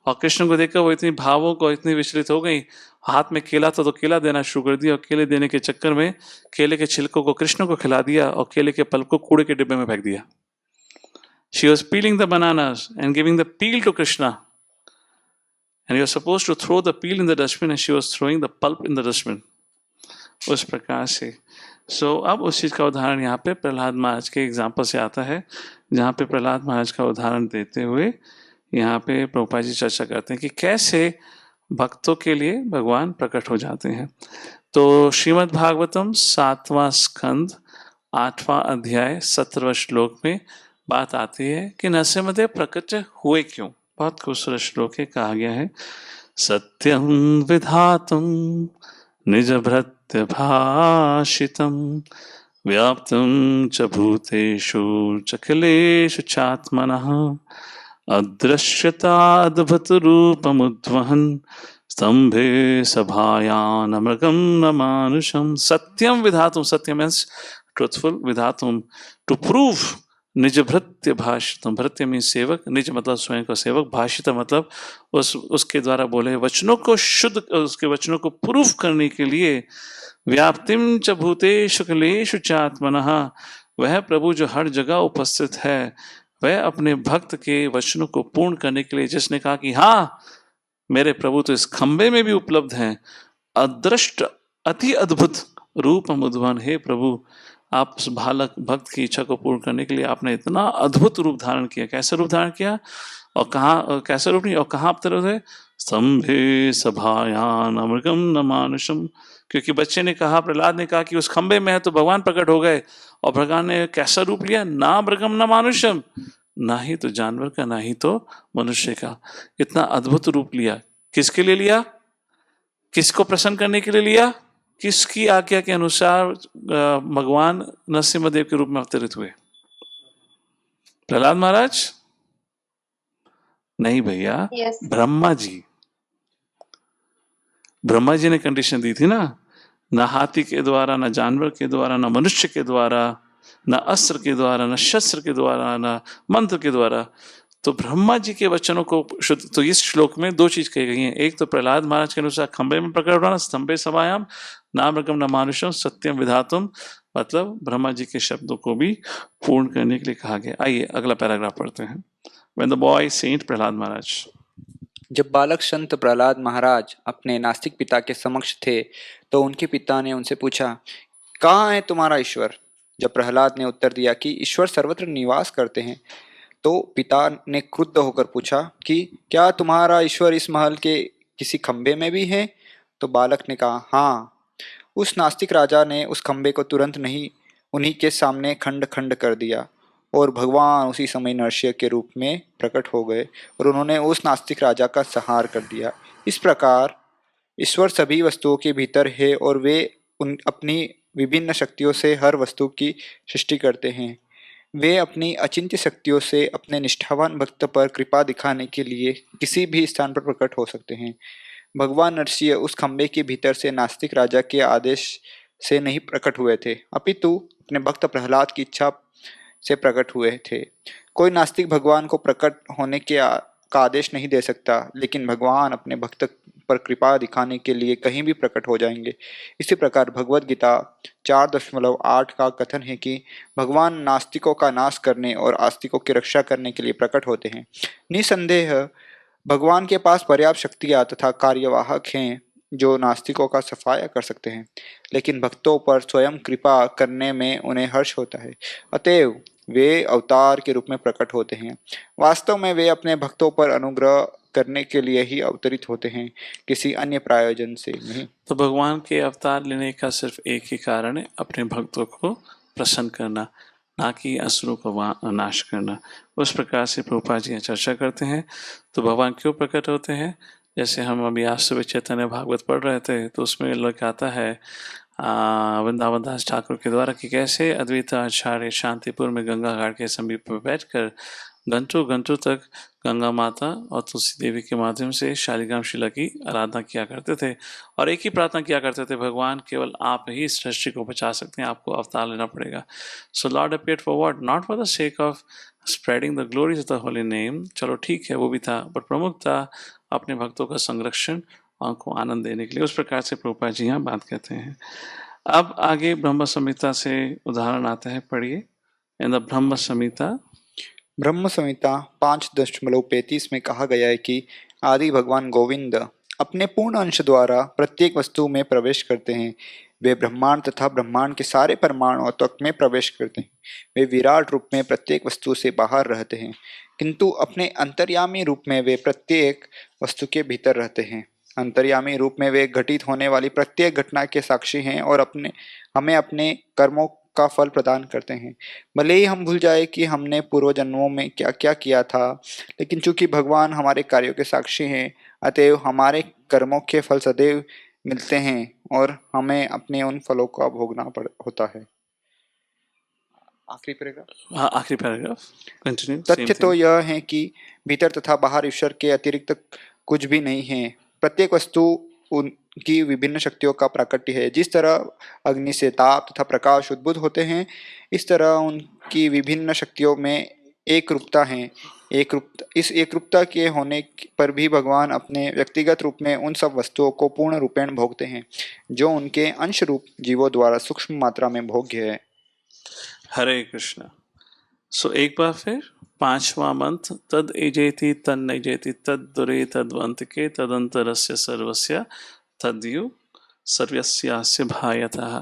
और कृष्ण को देखकर वो इतनी भावों को इतनी विचलित हो गई, हाथ में केला था तो केला देना शुरू कर दिया, और केले देने के चक्कर में केले के छिलकों को कृष्ण को खिला दिया और केले के पल्प को कूड़े के डिब्बे में फेंक दिया। She was peeling the bananas and giving the peel to Krishna, and you are supposed to throw the peel in the dustbin, and she was throwing the pulp in the dustbin. उस प्रकार से अब उस चीज का उदाहरण यहाँ पे प्रहलाद महाराज के एग्जाम्पल से आता है, जहाँ पे प्रहलाद महाराज का उदाहरण देते हुए यहाँ पे प्रभुपाद जी चर्चा करते हैं कि कैसे भक्तों के लिए भगवान प्रकट हो जाते हैं। तो श्रीमद् भागवतम 7वां स्कंद 8वां अध्याय 17वें श्लोक में बात आती है कि नरसिम्हदेव प्रकट हुए क्यों। बहुत खूबसूरत श्लोक है, कहा गया है सत्यं विधातुं निज भृत्य भाषितं व्याप्तं च भूतेषु चखिलेषु चात्मनः अदृश्यताद्भुत रूपमुद्वहन् स्तंभे सभायान मृगम न मानुषम। सत्यम विधातुम, सत्य मीन्स ट्रूथफुल, विधातुम टू प्रूव, निज भृत्य भाषितम, भृत्य मीन्स सेवक, निज मतलब स्वयं का सेवक, भाषित मतलब उसके द्वारा बोले वचनों को शुद्ध, उसके वचनों को प्रूव करने के लिए व्याप्तिम च भूतेषु क्लेषु चात्मनः, वह प्रभु जो हर जगह उपस्थित है, वह अपने भक्त के वचनों को पूर्ण करने के लिए, जिसने कहा कि हाँ मेरे प्रभु तो इस खंबे में भी उपलब्ध हैं, अदृष्ट अति अद्भुत रूप मुद्वन, हे प्रभु आप उस बालक भक्त की इच्छा को पूर्ण करने के लिए आपने इतना अद्भुत रूप धारण किया। कैसे रूप धारण किया और कहाँ, कैसे रूप नहीं और कहाँ आप तरह थे? स्तंभे सभायान अमृगम न मानुषम। क्योंकि बच्चे ने कहा, प्रहलाद ने कहा कि उस खंबे में है, तो भगवान प्रकट हो गए। और भगवान ने कैसा रूप लिया? ना मृगम न मानुषम, ना ही तो जानवर का, ना ही तो मनुष्य का। इतना अद्भुत रूप लिया। किसके लिए लिया? किसको प्रसन्न करने के लिए लिया? किसकी आज्ञा के अनुसार भगवान नरसिंहदेव के रूप में अवतरित हुए? प्रहलाद महाराज नहीं भैया, Yes. ब्रह्मा जी। ब्रह्मा जी ने कंडीशन दी थी ना, न हाथी के द्वारा, न जानवर के द्वारा, न मनुष्य के द्वारा, न अस्त्र के द्वारा, न शस्त्र के द्वारा, न मंत्र के द्वारा। तो ब्रह्मा जी के वचनों को शुद्ध, तो इस श्लोक में दो चीज कही गई हैं। एक तो प्रहलाद महाराज के अनुसार खंबे में प्रकट होना, स्तंभे सभायाम नाम रकम न मानुषम सत्यम विधातुम, मतलब ब्रह्मा जी के शब्दों को भी पूर्ण करने के लिए कहा गया। आइए अगला पैराग्राफ पढ़ते हैं। When the boy saint Prahlad महाराज। जब बालक संत प्रहलाद महाराज अपने नास्तिक पिता के समक्ष थे तो उनके पिता ने उनसे पूछा, कहाँ है तुम्हारा ईश्वर? जब प्रहलाद ने उत्तर दिया कि ईश्वर सर्वत्र निवास करते हैं, तो पिता ने क्रुद्ध होकर पूछा कि क्या तुम्हारा ईश्वर इस महल के किसी खंबे में भी है? तो बालक ने कहा, हाँ। उस नास्तिक राजा ने उस खंबे को तुरंत नहीं उन्हीं के सामने खंड खंड कर दिया और भगवान उसी समय नरसिंह के रूप में प्रकट हो गए और उन्होंने उस नास्तिक राजा का संहार कर दिया। इस प्रकार ईश्वर सभी वस्तुओं के भीतर है और वे अपनी विभिन्न शक्तियों से हर वस्तु की सृष्टि करते हैं। वे अपनी अचिंत्य शक्तियों से अपने निष्ठावान भक्त पर कृपा दिखाने के लिए किसी भी स्थान पर प्रकट हो सकते हैं। भगवान नरसिंह उस खंबे के भीतर से नास्तिक राजा के आदेश से नहीं प्रकट हुए थे, अपितु अपने भक्त प्रहलाद की इच्छा से प्रकट हुए थे। कोई नास्तिक भगवान को प्रकट होने का आदेश नहीं दे सकता, लेकिन भगवान अपने भक्त पर कृपा दिखाने के लिए कहीं भी प्रकट हो जाएंगे। इसी प्रकार भगवद गीता 4.8 का कथन है कि भगवान नास्तिकों का नाश करने और आस्तिकों की रक्षा करने के लिए प्रकट होते हैं। निसंदेह भगवान के पास पर्याप्त शक्तियाँ तथा कार्यवाहक हैं जो नास्तिकों का सफाया कर सकते हैं, लेकिन भक्तों पर स्वयं कृपा करने में उन्हें हर्ष होता है। अतएव वे अवतार के रूप में प्रकट होते हैं। वास्तव में वे अपने भक्तों पर अनुग्रह करने के लिए ही अवतरित होते हैं, किसी अन्य प्रयोजन से नहीं। तो भगवान के अवतार लेने का सिर्फ एक ही कारण है, अपने भक्तों को प्रसन्न करना, ना कि असुरों को नाश करना। उस प्रकार से प्रभुपाद जी चर्चा करते हैं। तो भगवान क्यों प्रकट होते हैं? जैसे हम अभी आज सुबह चैतन्य भागवत पढ़ रहे थे, तो उसमें लोग आता है वृंदावन दास ठाकुर के द्वारा कि कैसे अद्वैत आचार्य शांतिपुर में गंगा घाट के समीप पर बैठकर घंटों घंटों तक गंगा माता और तुलसी देवी के माध्यम से शालिग्राम शिला की आराधना किया करते थे और एक ही प्रार्थना किया करते थे, भगवान केवल आप ही इस सृष्टि को बचा सकते हैं, आपको अवतार लेना पड़ेगा। So lord appeared for what? Not for the sake of spreading the glories of the holy name, चलो ठीक है वो भी था, बट प्रमुख था अपने भक्तों का संरक्षण और उनको आनंद देने के लिए। उस प्रकार से प्रभुपाद जी यहाँ बात कहते हैं। अब आगे ब्रह्म संहिता से उदाहरण आता है, पढ़िए। इन द ब्रह्म संहिता, ब्रह्म संहिता 5.35 में कहा गया है कि आदि भगवान गोविंद अपने पूर्ण अंश द्वारा प्रत्येक वस्तु में प्रवेश करते हैं। वे ब्रह्मांड तथा ब्रह्मांड के सारे परमाणु तत्व में प्रवेश करते हैं। वे विराट रूप में प्रत्येक वस्तु से बाहर रहते हैं, किंतु अपने अंतर्यामी रूप में वे प्रत्येक वस्तु के भीतर रहते हैं। अंतर्यामी रूप में वे घटित होने वाली प्रत्येक घटना के साक्षी हैं और हमें अपने कर्मों का फल प्रदान करते हैं। भले ही हम भूल जाए कि हमने पूर्व जन्मों में क्या क्या किया था, लेकिन चूंकि भगवान हमारे कार्यों के साक्षी हैं, अतएव हमारे कर्मों के फल सदैव मिलते हैं और हमें अपने उन फलों का भोगना होता है। आखिरी पैराग्राफ। हाँ, आखिरी पैराग्राफ कंटिन्यू। तथ्य तो यह है कि भीतर तथा बाहर ईश्वर के अतिरिक्त कुछ भी नहीं है। प्रत्येक वस्तु उनकी विभिन्न शक्तियों का प्राकट्य है। जिस तरह अग्नि से ताप तथा प्रकाश उद्भूत होते हैं, इस तरह उनकी विभिन्न शक्तियों में एक रूपता है। इस एक रूपता के होने पर भी भगवान अपने व्यक्तिगत रूप में उन सब वस्तुओं को पूर्ण रूपेण भोगते हैं जो उनके अंश रूप जीवों द्वारा सूक्ष्म मात्रा में भोग्य है। हरे कृष्ण। सो एक बार फिर 5वां मंत्र, तद एजेति तन्नजेति तद दुरे तद्वंतके तदंतरस्य सर्वस्य तद्यु सर्वस्यास्य भायतः।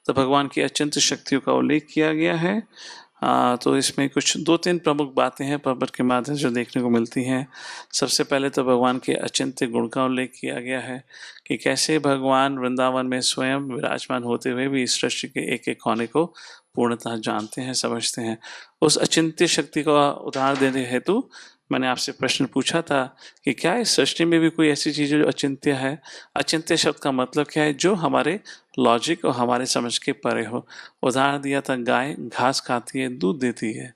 तो भगवान की अचिंत्य शक्तियों का उल्लेख किया गया है। तो इसमें कुछ 2-3 प्रमुख बातें हैं पर्वत के माध्यम से जो देखने को मिलती हैं। सबसे पहले तो भगवान के अचिंत्य गुण का उल्लेख किया गया है कि कैसे भगवान वृंदावन में स्वयं विराजमान होते हुए भी इस सृष्टि के एक एक कोने को पूर्णतः जानते हैं, समझते हैं। उस अचिंत्य शक्ति का उदाहरण देने हेतु मैंने आपसे प्रश्न पूछा था कि क्या इस सृष्टि में भी कोई ऐसी चीज़ जो अचिंत्य है? अचिंत्य शब्द का मतलब क्या है? जो हमारे लॉजिक और हमारे समझ के परे हो। उदाहरण दिया था, गाय घास खाती है, दूध देती है।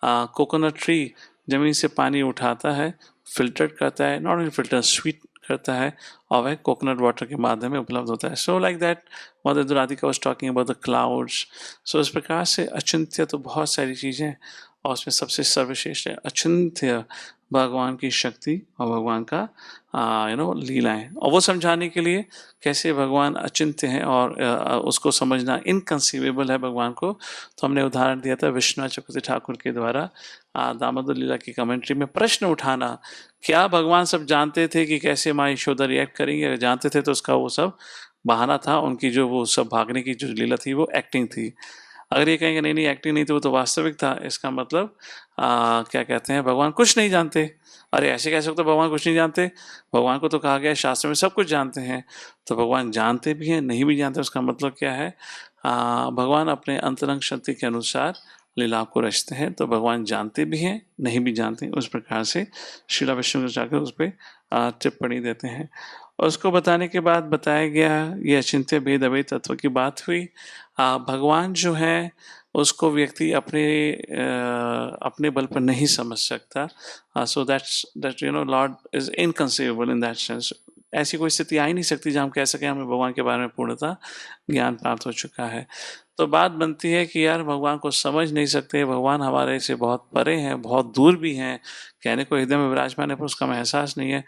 कोकोनट ट्री जमीन से पानी उठाता है, फिल्टर करता है, नॉट ओनली फिल्टर, स्वीट करता है, और वह कोकोनट वाटर के माध्यम में उपलब्ध होता है। So like that mother Radhika was talking about the clouds. So इस प्रकार से अचिंत्य तो बहुत सारी चीज़ें, और उसमें सबसे सर्वश्रेष्ठ है अचिंत्य भगवान की शक्ति और भगवान का लीलाएं। और वो समझाने के लिए कैसे भगवान अचिंत्य हैं और उसको समझना इनकंसीवेबल है भगवान को, तो हमने उदाहरण दिया था विश्वनाथ चक्रवर्ती ठाकुर के द्वारा दामोदर लीला की कमेंट्री में प्रश्न उठाना। क्या भगवान सब जानते थे कि कैसे माँ यशोदा रिएक्ट करेंगे? अगर जानते थे तो उसका वो सब बहाना था, उनकी जो वो सब भागने की जो लीला थी वो एक्टिंग थी। अगर ये कहेंगे नहीं एक्टिंग नहीं थी, वो तो वास्तविक था, इसका मतलब क्या कहते हैं, भगवान कुछ नहीं जानते। अरे ऐसे कह सकते भगवान कुछ नहीं जानते? भगवान को तो कहा गया है शास्त्र में सब कुछ जानते हैं। तो भगवान जानते भी हैं, नहीं भी जानते, उसका मतलब क्या है? भगवान अपने अंतरंग शक्ति के अनुसार लीला को रचते हैं। तो भगवान जानते भी हैं, नहीं भी जानते। उस प्रकार से श्रीला विष्णु जाकर उस पर टिप्पणी देते हैं। और उसको बताने के बाद बताया गया ये अचिंत्य भेद अभेद तत्व की बात हुई। भगवान जो है उसको व्यक्ति अपने बल पर नहीं समझ सकता। So that Lord is inconceivable in that sense. ऐसी कोई स्थिति आ ही नहीं सकती जहाँ हम कह सकें हमें भगवान के बारे में पूर्णतः ज्ञान प्राप्त हो चुका है। तो बात बनती है कि यार भगवान को समझ नहीं सकते, भगवान हमारे से बहुत परे हैं, बहुत दूर भी हैं, कहने को हृदय में विराजमान है पर उसका हमें एहसास नहीं है।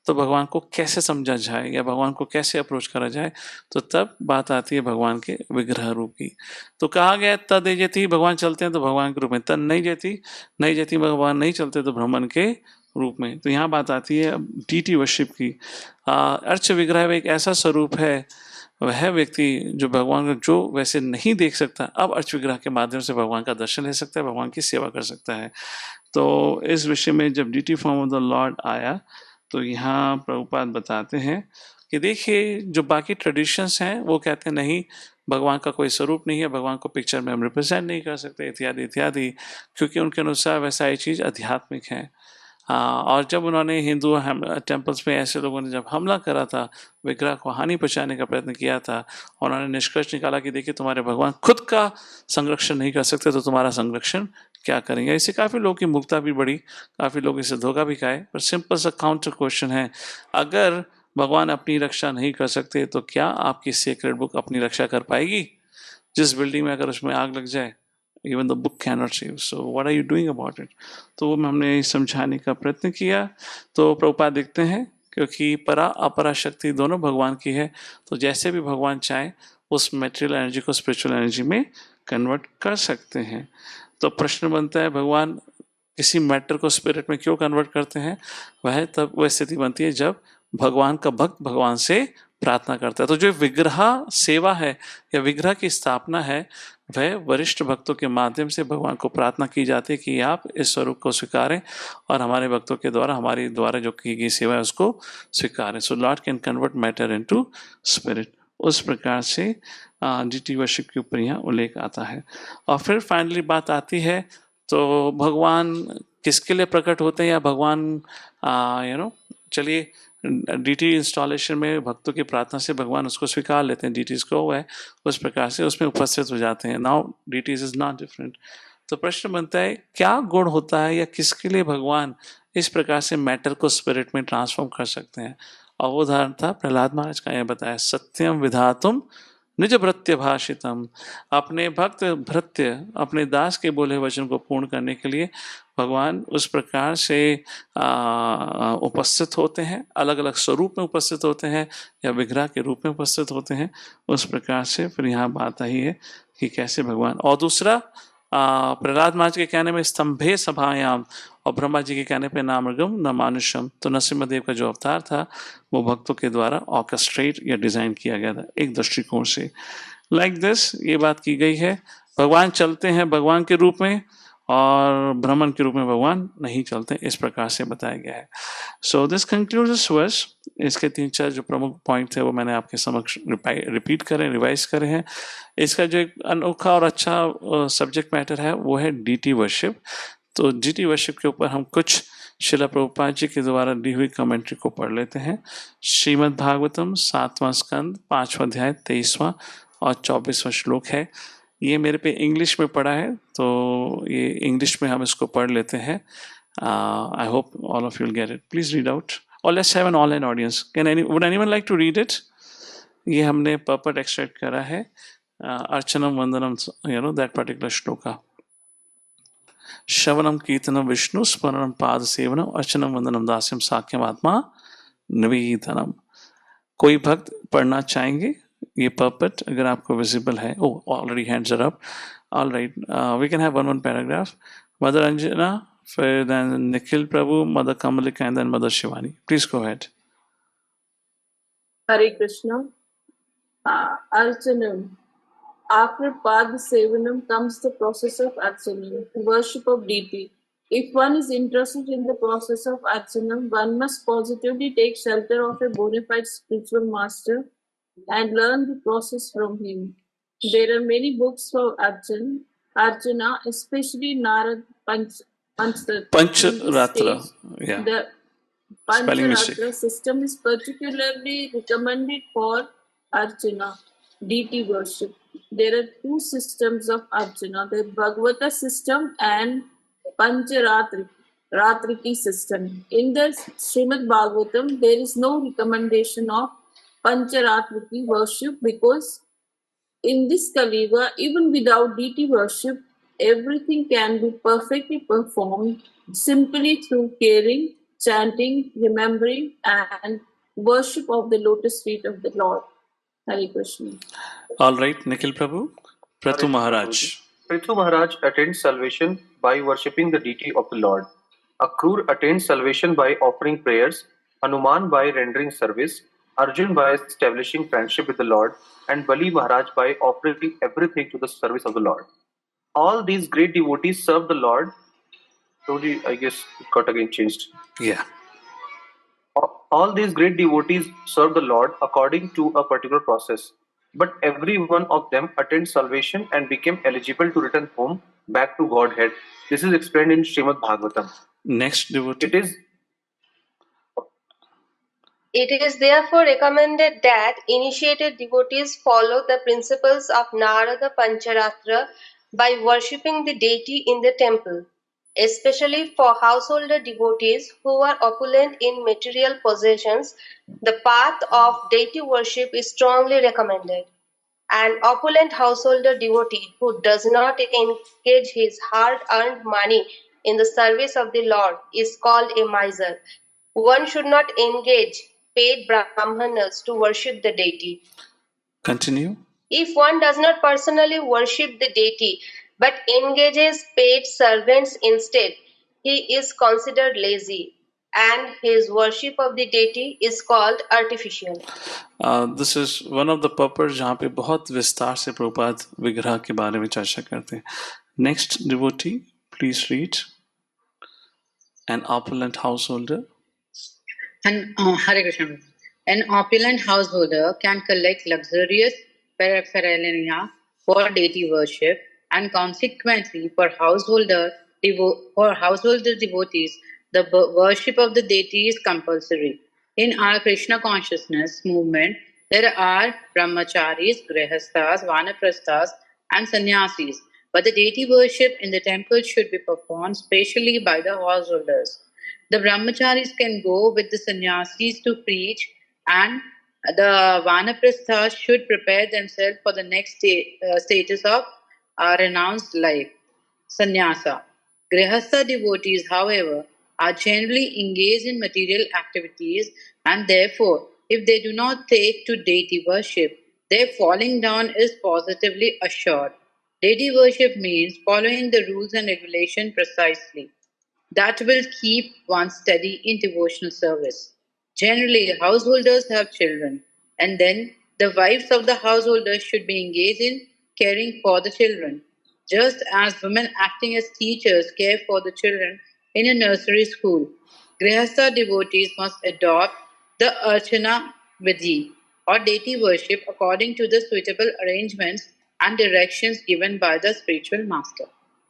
तो भगवान को कैसे समझा जाए या भगवान को कैसे अप्रोच करा जाए? तो तब बात आती है भगवान के विग्रह रूप की। तो कहा गया तद जति भगवान चलते हैं तो भगवान के रूप में, तद नहीं जति भगवान नहीं चलते तो ब्राह्मण के रूप में। तो यहाँ बात आती है डीटी वर्शिप की। अर्च विग्रह एक ऐसा स्वरूप है, वह व्यक्ति जो भगवान को जो वैसे नहीं देख सकता, अब अर्च विग्रह के माध्यम से भगवान का दर्शन ले सकता है, भगवान की सेवा कर सकता है। तो इस विषय में जब deity form of the Lord आया तो यहाँ प्रभुपाद बताते हैं कि देखिए जो बाकी ट्रेडिशंस हैं वो कहते हैं नहीं, भगवान का कोई स्वरूप नहीं है, भगवान को पिक्चर में हम रिप्रेजेंट नहीं कर सकते, इत्यादि इत्यादि, क्योंकि उनके अनुसार वैसा ये चीज़ आध्यात्मिक है। और जब उन्होंने हिंदू टेम्पल्स में ऐसे लोगों ने जब हमला करा था, विग्रह को हानि पहुंचाने का प्रयत्न किया था, उन्होंने निष्कर्ष निकाला कि देखिए तुम्हारे भगवान खुद का संरक्षण नहीं कर सकते तो तुम्हारा संरक्षण क्या करेंगे। इससे काफ़ी लोगों की मुक्ता भी बढ़ी, काफ़ी लोग इससे धोखा भी खाए। पर सिंपल सा काउंटर क्वेश्चन है, अगर भगवान अपनी रक्षा नहीं कर सकते तो क्या आपकी सेक्रेड बुक अपनी रक्षा कर पाएगी? जिस बिल्डिंग में अगर उसमें आग लग जाए, even the book cannot save, so what are you doing about it? तो हमने समझाने का प्रयत्न किया। तो प्रभुपाद देखते हैं क्योंकि परा अपरा शक्ति दोनों भगवान की है, तो जैसे भी भगवान चाहे उस मेटेरियल एनर्जी को स्पिरिचुअल एनर्जी में कन्वर्ट कर सकते हैं। तो प्रश्न बनता है भगवान किसी मैटर को स्पिरिट में क्यों कन्वर्ट करते हैं? वह तब वह स्थिति बनती है जब भगवान का भक्त भगवान से प्रार्थना करता है। तो जो विग्रह सेवा है या विग्रह की स्थापना है, वह वरिष्ठ भक्तों के माध्यम से भगवान को प्रार्थना की जाती है कि आप इस स्वरूप को स्वीकारें और हमारे भक्तों के द्वारा हमारी द्वारा जो की गई सेवा है उसको स्वीकारें। So lord can convert matter into spirit. उस प्रकार से डीटी वर्शिप के ऊपर यहाँ उल्लेख आता है। और फिर फाइनली बात आती है तो भगवान किसके लिए प्रकट होते हैं, या भगवान चलिए डीटी इंस्टॉलेशन में भक्तों की प्रार्थना से भगवान उसको स्वीकार लेते हैं, डीटीज को हुआ है उस प्रकार से उसमें उपस्थित हो जाते हैं। Now deities is not different. तो प्रश्न बनता है क्या गुण होता है या किसके लिए भगवान इस प्रकार से मैटर को स्पिरिट में ट्रांसफॉर्म कर सकते हैं? और वो उदाहरण था प्रहलाद महाराज का, यह बताया सत्यम विधातुम निज भृत्य भाषितम। अपने भक्त भृत्य अपने दास के बोले वचन को पूर्ण करने के लिए भगवान उस प्रकार से उपस्थित होते हैं, अलग अलग स्वरूप में उपस्थित होते हैं या विग्रह के रूप में उपस्थित होते हैं। उस प्रकार से फिर यहाँ बात आई है कि कैसे भगवान। और दूसरा प्रहलाद महाराज के कहने में स्तंभे सभायाम, और ब्रह्मा जी के कहने पे नामृगम न मानुषम, तो नरसिम्हा का जो अवतार था वो भक्तों के द्वारा ऑर्केस्ट्रेट या डिजाइन किया गया था एक दृष्टिकोण से। लाइक दिस ये बात की गई है। भगवान चलते हैं भगवान के रूप में और ब्राह्मण के रूप में भगवान नहीं चलते, इस प्रकार से बताया गया है। So this concludes this verse. इसके 3-4 जो प्रमुख पॉइंट थे वो मैंने आपके समक्ष रिपीट करे, रिवाइज करे हैं। इसका जो एक अनोखा और अच्छा सब्जेक्ट मैटर है वो है डीटी वर्शिप। तो डीटी वर्शिप के ऊपर हम कुछ श्रील प्रभुपाद जी के द्वारा दी हुई कमेंट्री को पढ़ लेते हैं। श्रीमद् भागवतम 7वां स्कंद 5वां अध्याय 23वां और 24वां श्लोक है। ये मेरे पे इंग्लिश में पढ़ा है, तो ये इंग्लिश में हम इसको पढ़ लेते हैं। I hope all of you will get it. Please read out और let's have an online audience. Would anyone like to read it? ये हमने पर्पट एक्सट्रैक्ट करा है अर्चनम वंदनम, दैट पर्टिकुलर श्लोका। श्रवणम कीर्तनम विष्णु स्मरणम पाद सेवनम अर्चनम वंदनम दास्यम साख्यम आत्मा निवेदनम। कोई भक्त पढ़ना चाहेंगे ये पर्पट? अगर आपको विजिबल है। Oh already hands are up. All right, we can have one paragraph. Mother Anjana, फिर then Nikhil Prabhu, mother Kamalika and then mother Shivani. Please go ahead. Hare Krishna. Archanam. After Pad Sevanam comes the process of Archanam, worship of deity. If one is interested in the process of Archanam, one must positively take shelter of a bona fide spiritual master and learn the process from him. There are many books for Archana, especially Narad Pancharatra. Yeah. The Spelling mistake. Pancharatra system is particularly recommended for Archana, deity worship. There are two systems of Archana, the Bhagavata system and Pancharatriki system. In the Srimad Bhagavatam, there is no recommendation of Pancharatriki worship because in this Kaliga, even without deity worship, everything can be perfectly performed simply through caring, chanting, remembering, and worship of the lotus feet of the Lord. Hare Krishna. All right, Nikhil Prabhu. Prathu Maharaj. Prithu Maharaj attains salvation by worshipping the deity of the Lord. Akrur attains salvation by offering prayers, Hanuman by rendering service, Arjun by establishing friendship with the Lord, and Bali Maharaj by offering everything to the service of the Lord. All these great devotees serve the Lord. Sorry, I guess it got again changed. Yeah. All these great devotees serve the Lord according to a particular process. But every one of them attained salvation and became eligible to return home back to Godhead. This is explained in Srimad Bhagavatam. Next devotee. It is therefore recommended that initiated devotees follow the principles of Narada Pancharatra by worshipping the deity in the temple. Especially for householder devotees who are opulent in material possessions, the path of deity worship is strongly recommended. An opulent householder devotee who does not engage his hard-earned money in the service of the Lord is called a miser. One should not engage paid brahmanas to worship the deity. Continue. If one does not personally worship the deity but engages paid servants instead, he is considered lazy, and his worship of the deity is called artificial. This is one of the purpose जहाँ पे बहुत विस्तार से प्रभुपाद विग्रह के बारे में चर्चा करते हैं. Next devotee, please read. An opulent householder. Hare Krishna. An opulent householder can collect luxurious paraphernalia for deity worship, and consequently for householder devotees, the worship of the deity is compulsory. In our Krishna consciousness movement, there are brahmacharis, grihasthas, vanaprasthas, and sannyasis. But the deity worship in the temple should be performed specially by the householders. The brahmacharis can go with the sannyasis to preach, and the vanaprasthas should prepare themselves for the next status of renounced life, sannyasa. Grihastha devotees, however, are generally engaged in material activities, and therefore, if they do not take to deity worship, their falling down is positively assured. Deity worship means following the rules and regulations precisely. that will keep one steady in devotional service. Generally, householders have children, and then the wives of the householders should be engaged in caring for the children, just as women acting as teachers care for the children in a nursery school. Grihastha devotees must adopt the Archana Vidhi or deity worship according to the suitable arrangements and directions given by the spiritual master.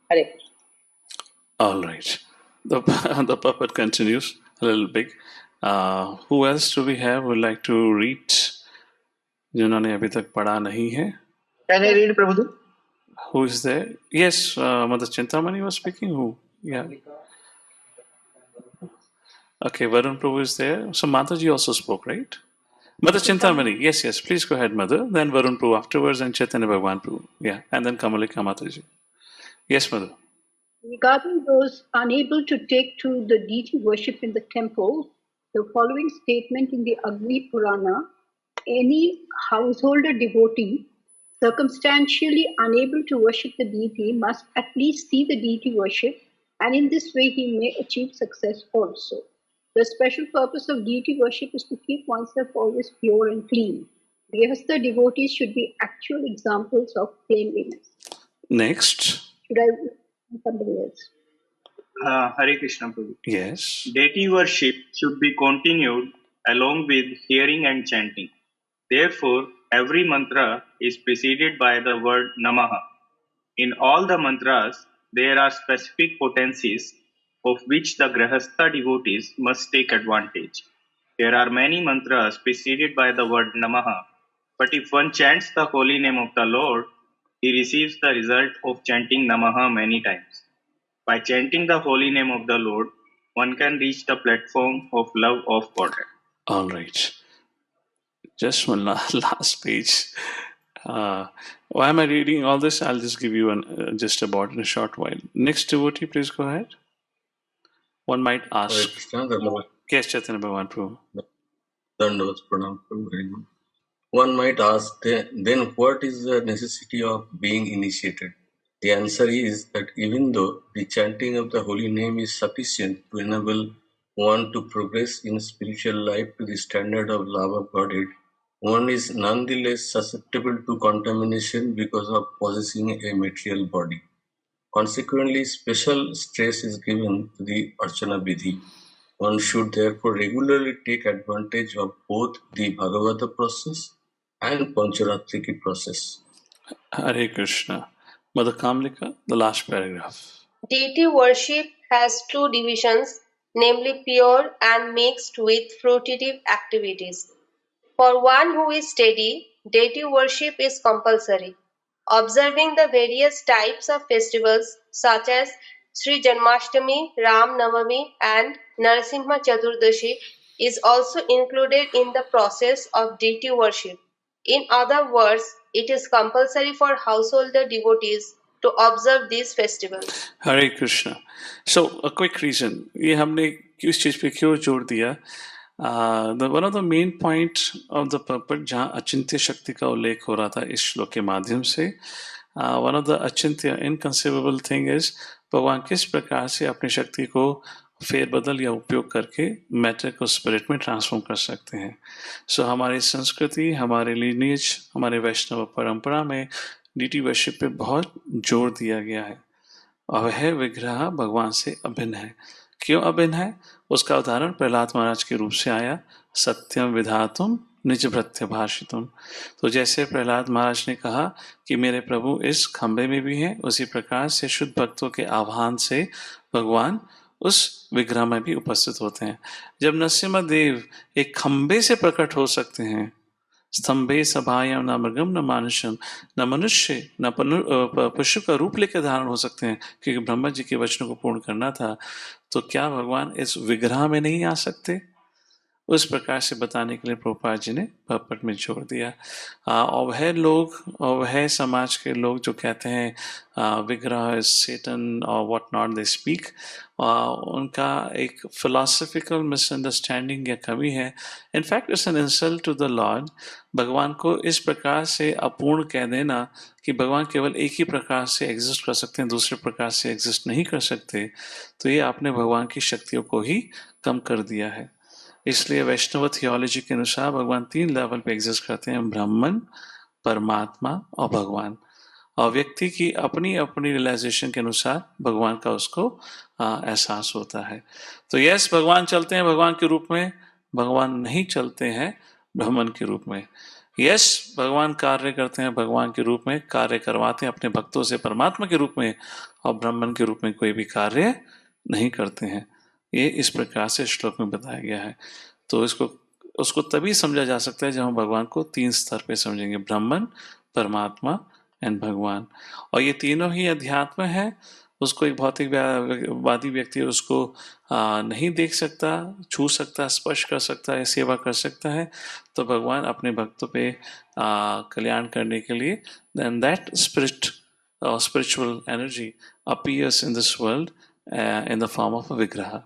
Hare Krishna. All right. The, the puppet continues a little big. Who else do we have would like to read? जिन्होंने अभी तक पढ़ा नहीं है. Can I read, Prabhuji? Who is there? Yes, Mother Chintamani was speaking. Who? Yeah. Okay, Varun Prabhu is there. So Mataji also spoke, right? Mother Chintamani. Yes, yes. Please go ahead, Mother. Then Varun Prabhu afterwards and Chaitanya Bhagwan Prabhu. Yeah. And then Kamalika Mataji. Yes, Mother. Regarding those unable to take to the deity worship in the temple, the following statement in the Agni Purana: any householder devotee circumstantially unable to worship the deity must at least see the deity worship, and in this way he may achieve success also. The special purpose of deity worship is to keep oneself always pure and clean. Grihastha devotees should be actual examples of cleanliness. Next. Should I somebody else? Hare Krishna Prabhu. Yes. Deity worship should be continued along with hearing and chanting. Therefore, every mantra is preceded by the word Namaha. In all the mantras, there are specific potencies of which the Grihastha devotees must take advantage. There are many mantras preceded by the word Namaha, but if one chants the holy name of the Lord, he receives the result of chanting Namaha many times. By chanting the holy name of the Lord, one can reach the platform of love of Godhead. All right. Just one last page. Why am I reading all this? I'll just give you just about in a short while. Next devotee, please go ahead. One might ask. Yes, Chaitanya Bhagwan Prabhu. One might ask, then what is the necessity of being initiated? The answer is that even though the chanting of the holy name is sufficient to enable one to progress in spiritual life to the standard of love of Godhead, one is nonetheless susceptible to contamination because of possessing a material body. Consequently, special stress is given to the Archana Vidhi. One should therefore regularly take advantage of both the Bhagavata process and Pancharatriki process. Hare Krishna. Mother Kamlika, the last paragraph. Deity worship has two divisions, namely pure and mixed with fruitive activities. For one who is steady, deity worship is compulsory. Observing the various types of festivals such as Sri Janmashtami, Ram Navami and Narasimha Chaturdashi is also included in the process of deity worship. In other words, it is compulsory for householder devotees to observe these festivals. Hare Krishna. So, a quick reason. ये हमने किस चीज पे क्यों जोर दिया? One of the main point of the purport जहाँ अचिंत्य शक्ति का उल्लेख हो रहा था इस श्लोक के माध्यम से, one of the Achintya inconceivable thing is भगवान किस प्रकार से अपनी शक्ति को फेरबदल या उपयोग करके मैटर को स्पिरिट में ट्रांसफॉर्म कर सकते हैं. सो हमारी संस्कृति, हमारे लीनिएज, हमारे वैष्णव परंपरा में डीटी वर्शिप पे बहुत जोर दिया गया है और वह विग्रह भगवान से अभिन्न है. क्यों अभिन्न है? उसका उदाहरण प्रहलाद महाराज के रूप से आया, सत्यम विधातुम निज भृत्य भाषितुम. तो जैसे प्रहलाद महाराज ने कहा कि मेरे प्रभु इस खंबे में भी हैं, उसी प्रकार से शुद्ध भक्तों के आह्वान से भगवान उस विग्रह में भी उपस्थित होते हैं. जब नरसिम्हदेव एक खंबे से प्रकट हो सकते हैं, स्तंभे सभायाम न मृगम न मानुषम, न मनुष्य न पशु का रूप लेकर धारण हो सकते हैं, क्योंकि ब्रह्मा जी के वचनों को पूर्ण करना था, तो क्या भगवान इस विग्रह में नहीं आ सकते? उस प्रकार से बताने के लिए प्रभुपाद जी ने भगवत में छोड़ दिया। और वह समाज के लोग जो कहते हैं विग्रह सेटन और व्हाट नॉट दे स्पीक, उनका एक फिलोसफिकल मिसअंडरस्टैंडिंग या कमी है। In fact it's an insult to the Lord. भगवान को इस प्रकार से अपूर्ण कह देना कि भगवान केवल एक ही प्रकार से एग्जिस्ट कर सकते हैं, दूसरे प्रकार से एग्जिस्ट नहीं कर सकते, तो ये आपने भगवान की शक्तियों को ही कम कर दिया है। इसलिए वैष्णव थियोलॉजी के अनुसार भगवान 3 लेवल पे एग्जिस्ट करते हैं, ब्राह्मण, परमात्मा और भगवान। और व्यक्ति की अपनी अपनी रियलाइजेशन के अनुसार भगवान का उसको एहसास होता है। तो यस, भगवान चलते हैं भगवान के रूप में, भगवान नहीं चलते हैं ब्राह्मण के रूप में। यस, भगवान कार्य करते हैं भगवान के रूप में, कार्य करवाते हैं अपने भक्तों से परमात्मा के रूप में, और ब्राह्मण के रूप में कोई भी कार्य नहीं करते हैं। ये इस प्रकार से श्लोक में बताया गया है। तो उसको तभी समझा जा सकता है जब हम भगवान को 3 स्तर पे समझेंगे, ब्राह्मण, परमात्मा एंड भगवान। और ये तीनों ही अध्यात्म है। उसको एक भौतिकवादी व्यक्ति उसको नहीं देख सकता, छू सकता, स्पर्श कर सकता है, सेवा कर सकता है। तो भगवान अपने भक्तों पे कल्याण करने के लिए then that spirit or spiritual energy appears in this world in the form of a vigraha,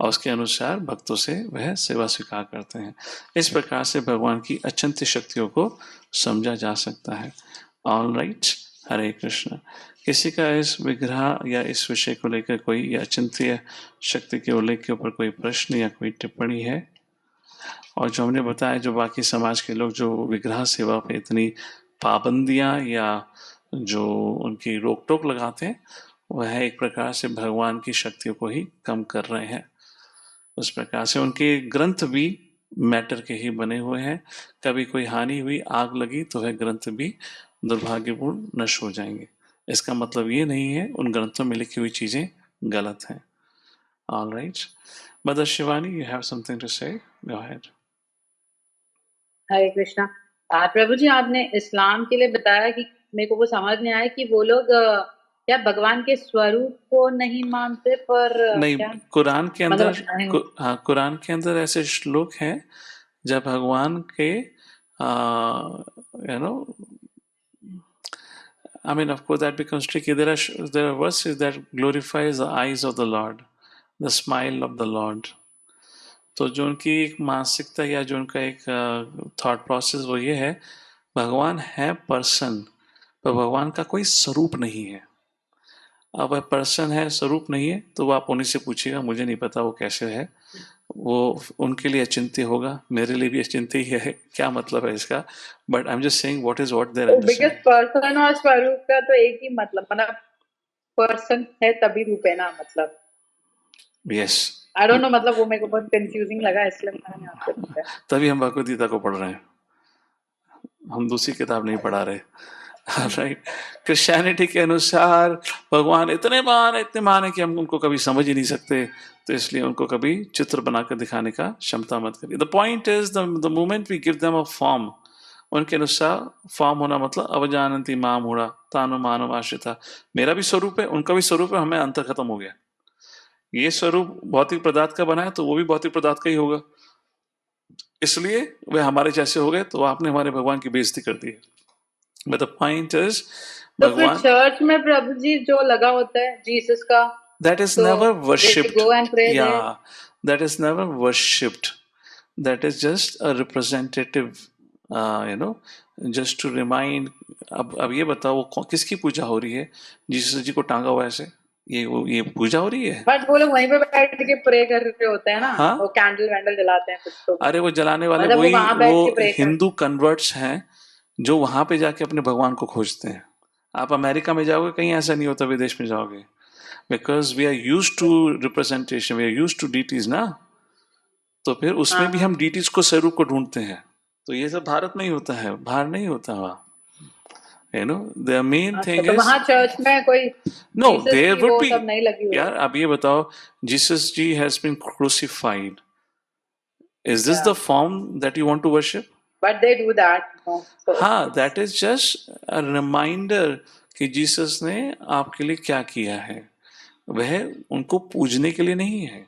और उसके अनुसार भक्तों से वह सेवा स्वीकार करते हैं। इस प्रकार से भगवान की अचिंत्य शक्तियों को समझा जा सकता है। ऑल राइट, हरे कृष्ण। किसी का इस विग्रह या इस विषय को लेकर कोई या अचिंत्य शक्ति के उल्लेख के ऊपर कोई प्रश्न या कोई टिप्पणी है? और जो हमने बताया, जो बाकी समाज के लोग जो विग्रह सेवा पे इतनी पाबंदियां या जो उनकी रोक टोक लगाते हैं, वह एक प्रकार से भगवान की शक्तियों को ही कम कर रहे हैं। उस प्रकार से उनके ग्रंथ भी मैटर के ही बने हुए हैं। कभी कोई हानि हुई, आग लगी, तो वह ग्रंथ भी दुर्भाग्यपूर्ण नष्ट हो जाएंगे। इसका मतलब ये नहीं है उन ग्रंथों में लिखी हुई चीजें गलत हैं। All right, Mother Shivani, you have something to say, go ahead. हरे कृष्णा। प्रभु जी, आपने इस्लाम के लिए बताया कि मेरे को वो समझ नहीं आया कि वो लोग क्या भगवान के स्वरूप को नहीं मानते, पर नहीं, क्या कुरान के अंदर मतलब हाँ, कुरान के अंदर ऐसे श्लोक हैं जब भगवान के I mean, of course, that becomes tricky. There are verses that glorifies the eyes of the Lord, the smile of the Lord. तो जो उनकी एक मानसिकता या जो उनका एक थॉट प्रोसेस वो ये है, भगवान है पर्सन, पर भगवान का कोई स्वरूप नहीं है। अब वह पर्सन है, स्वरूप नहीं है, तो वो आप उन्हीं से पूछिएगा, मुझे नहीं पता वो कैसे है। वो उनके लिए अचिंत्य होगा, मेरे लिए भी अचिंत्य ही है। क्या मतलब है इसका? But I am just saying what is what there because person और स्वरूप का तो एक ही मतलब पर्सन है तभी रूप है ना, मतलब यस। आई डोंट नो, मतलब वो मेरे को बहुत कंफ्यूजिंग लगा, इसलिए मैंने आपसे पूछा। तभी हम भगवद गीता को पढ़ रहे हैं, हम दूसरी किताब नहीं पढ़ा रहे। राइट, क्रिश्चियनिटी के अनुसार भगवान इतने महान है कि हम उनको कभी समझ ही नहीं सकते, तो इसलिए उनको कभी चित्र बनाकर दिखाने का क्षमता मत करिए। The point is the moment we give them a form, उनके अनुसार फॉर्म होना मतलब अवजानंती माम हुड़ा तानु मानव आश्रिता। मेरा भी स्वरूप है, उनका भी स्वरूप है, हमें अंतर खत्म हो गया। ये स्वरूप भौतिक पदार्थ का बना है, तो वो भी भौतिक पदार्थ का ही होगा, इसलिए वे हमारे जैसे हो गए, तो आपने हमारे भगवान की बेइज्जती कर दी है। But the point is, तो फिर भगवान चर्च में प्रभु जी जो लगा होता है जीसस का, that is तो never they worshipped. go and pray there. Yeah, that is never worshipped. That is just a representative, just to remind. अब ये बताओ, वो किसकी पूजा हो रही है? जीसस जी को टांगा हुआ ऐसे, ये पूजा हो रही है? बट वो लोग वहीं पे बैठ के प्रे कर रहे होते हैं ना। हाँ? वो कैंडल वैंडल जलाते हैं कुछ तो। अरे वो जलाने वाले मतलब वही वहां बैठ के वो pray हिंदू कन्वर्ट्स हैं जो वहां पे जाके अपने भगवान को खोजते हैं। आप अमेरिका में जाओगे, कहीं ऐसा नहीं होता, विदेश में जाओगे, because we are used to representation, we are used to deities ना, तो फिर उसमें भी हम डीटीज को स्वरूप को ढूंढते हैं। तो ये सब भारत में ही होता है, बाहर नहीं होता वहाँ। the main thing तो is वहाँ चर्च में कोई no, जीसस there की would वो be, सब नहीं लगी हुई। यार अब ये बताओ, Jesus ji has been crucified. Is this the form that you want to worship? But they do that. No. So, हाँ, that is just a reminder कि जीसस ने आपके लिए क्या किया है। वह उनको पूजने के लिए नहीं है।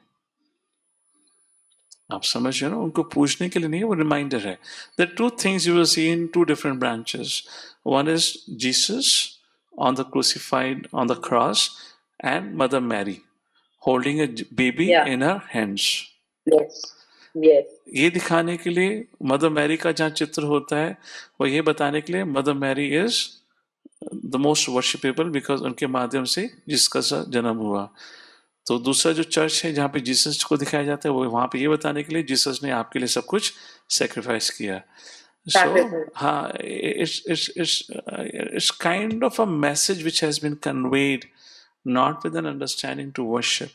आप समझ रहे हो ना, उनको पूछने के लिए नहीं, वो रिमाइंडर है. The two things you will see in two different branches. One is Jesus on the crucified on the cross and Mother Mary holding a baby Yeah. in her hands. Yes. Yes. ये दिखाने के लिए मदर मैरी का जहाँ चित्र होता है, वो ये बताने के लिए Mother Mary is the most worshipable because उनके माध्यम से जिसका जन्म हुआ. तो दूसरा जो चर्च है जहाँ पे जीसस को दिखाया जाता है, वो वहाँ पे ये बताने के लिए जीसस ने आपके लिए सब कुछ सेक्रीफाइस किया. So, it's kind of a message which has been conveyed, not with an understanding to worship.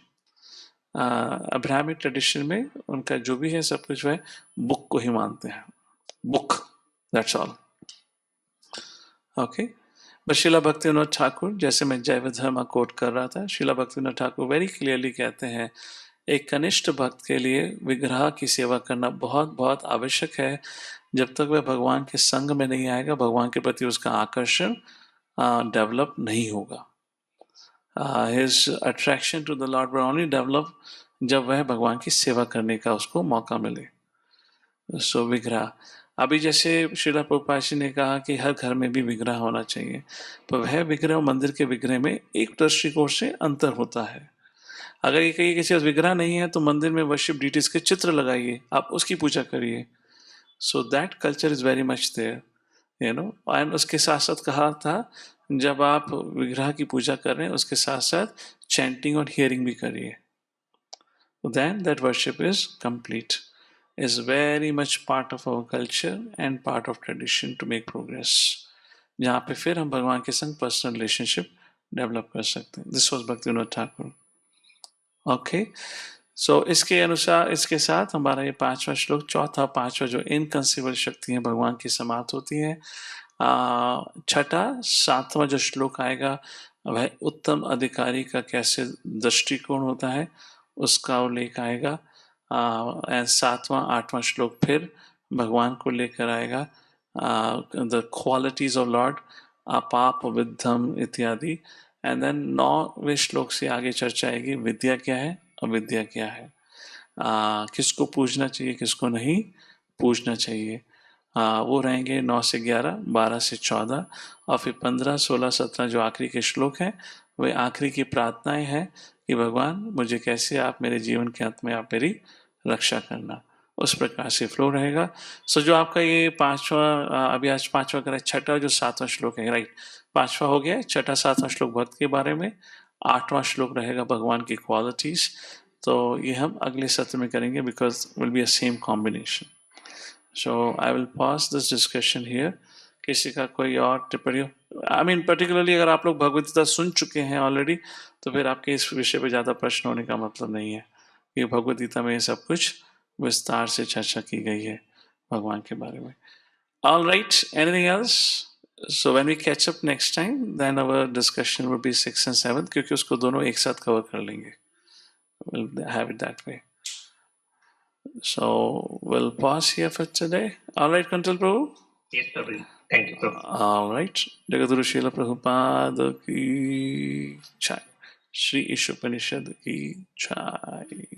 Abrahamic tradition में उनका जो भी है सब कुछ वह बुक को ही मानते हैं. Book, that's all. Okay. बस शिला भक्तिविनोद ठाकुर, जैसे मैं जैव धर्म कोट कर रहा था, शिला भक्तिविनोद ठाकुर वेरी क्लियरली कहते हैं एक कनिष्ठ भक्त के लिए विग्रह की सेवा करना बहुत बहुत आवश्यक है. जब तक वह भगवान के संग में नहीं आएगा, भगवान के प्रति उसका आकर्षण डेवलप नहीं होगा. His attraction to the Lord will only develop जब वह भगवान की सेवा करने का उसको मौका मिले. सो विग्रह, अभी जैसे श्रीला प्रभुपाद जी ने कहा कि हर घर में भी विग्रह होना चाहिए, पर वह विग्रह मंदिर के विग्रह में एक दृष्टिकोण से अंतर होता है. अगर ये कहीं किसी विग्रह नहीं है तो मंदिर में वर्शिप डीटीज के चित्र लगाइए, आप उसकी पूजा करिए. So that culture is very much there, you know. एंड उसके साथ साथ कहा था जब आप विग्रह की पूजा कर रहे हैं उसके साथ साथ चैंटिंग और हियरिंग भी करिए. Then that worship is complete. Is very much part of our culture and part of tradition to make progress, जहाँ पे फिर हम भगवान के संग पर्सनल रिलेशनशिप डेवलप कर सकते हैं. This was Bhaktivinoda Thakur. Okay. So इसके अनुसार, इसके साथ हमारा ये 5वां श्लोक, चौथा 5वां जो इनकंसीबल शक्ति है भगवान की समाप्त होती है. 6ठा 7वां जो श्लोक आएगा वह उत्तम अधिकारी का कैसे दृष्टिकोण होता है उसका उल्लेख आएगा. 7वां 8वां श्लोक फिर भगवान को लेकर आएगा, द क्वालिटीज ऑफ लॉर्ड, अपाप विद्धम इत्यादि. एंड देन 9वें श्लोक से आगे चर्चा आएगी विद्या क्या है, अविद्या क्या है, किसको पूजना चाहिए, किसको नहीं पूजना चाहिए. वो रहेंगे 9 से 11, 12 से 14, और फिर 15, 16, 17 जो आखिरी के श्लोक हैं वे आखिरी की प्रार्थनाएं हैं कि भगवान मुझे कैसे आप मेरे जीवन के अंत में आप मेरी रक्षा करना. उस प्रकार से फ्लो रहेगा. सो जो आपका ये 5वां, अभी आज 5वां करा, 6ठा जो 7वां श्लोक है, राइट, 5वां हो गया, 6ठा 7वां श्लोक भक्त के बारे में, 8वां श्लोक रहेगा भगवान की क्वालिटीज. तो ये हम अगले सत्र में करेंगे because will be a same combination. So I will pause this discussion here. किसी का कोई और टिप्पणी, आई मीन पर्टिकुलरली अगर आप लोग भगवद गीता सुन चुके हैं ऑलरेडी तो फिर आपके इस विषय पे ज़्यादा प्रश्न होने का मतलब नहीं है, कि भगवद गीता में ये सब कुछ विस्तार से चर्चा की गई है भगवान के बारे में. All right, anything else? So when we catch up next time, then our discussion will be 6 and 7, क्योंकि उसको दोनों एक साथ cover कर लेंगे. We'll have it that way. So we'll pause here for today. All right, Kuntal Prabhu? Yes, Prabhu. Thank you, Prabhu. All right. Jagadguru Srila Prabhupada ki jai. Shri Ishopanishad ki jai.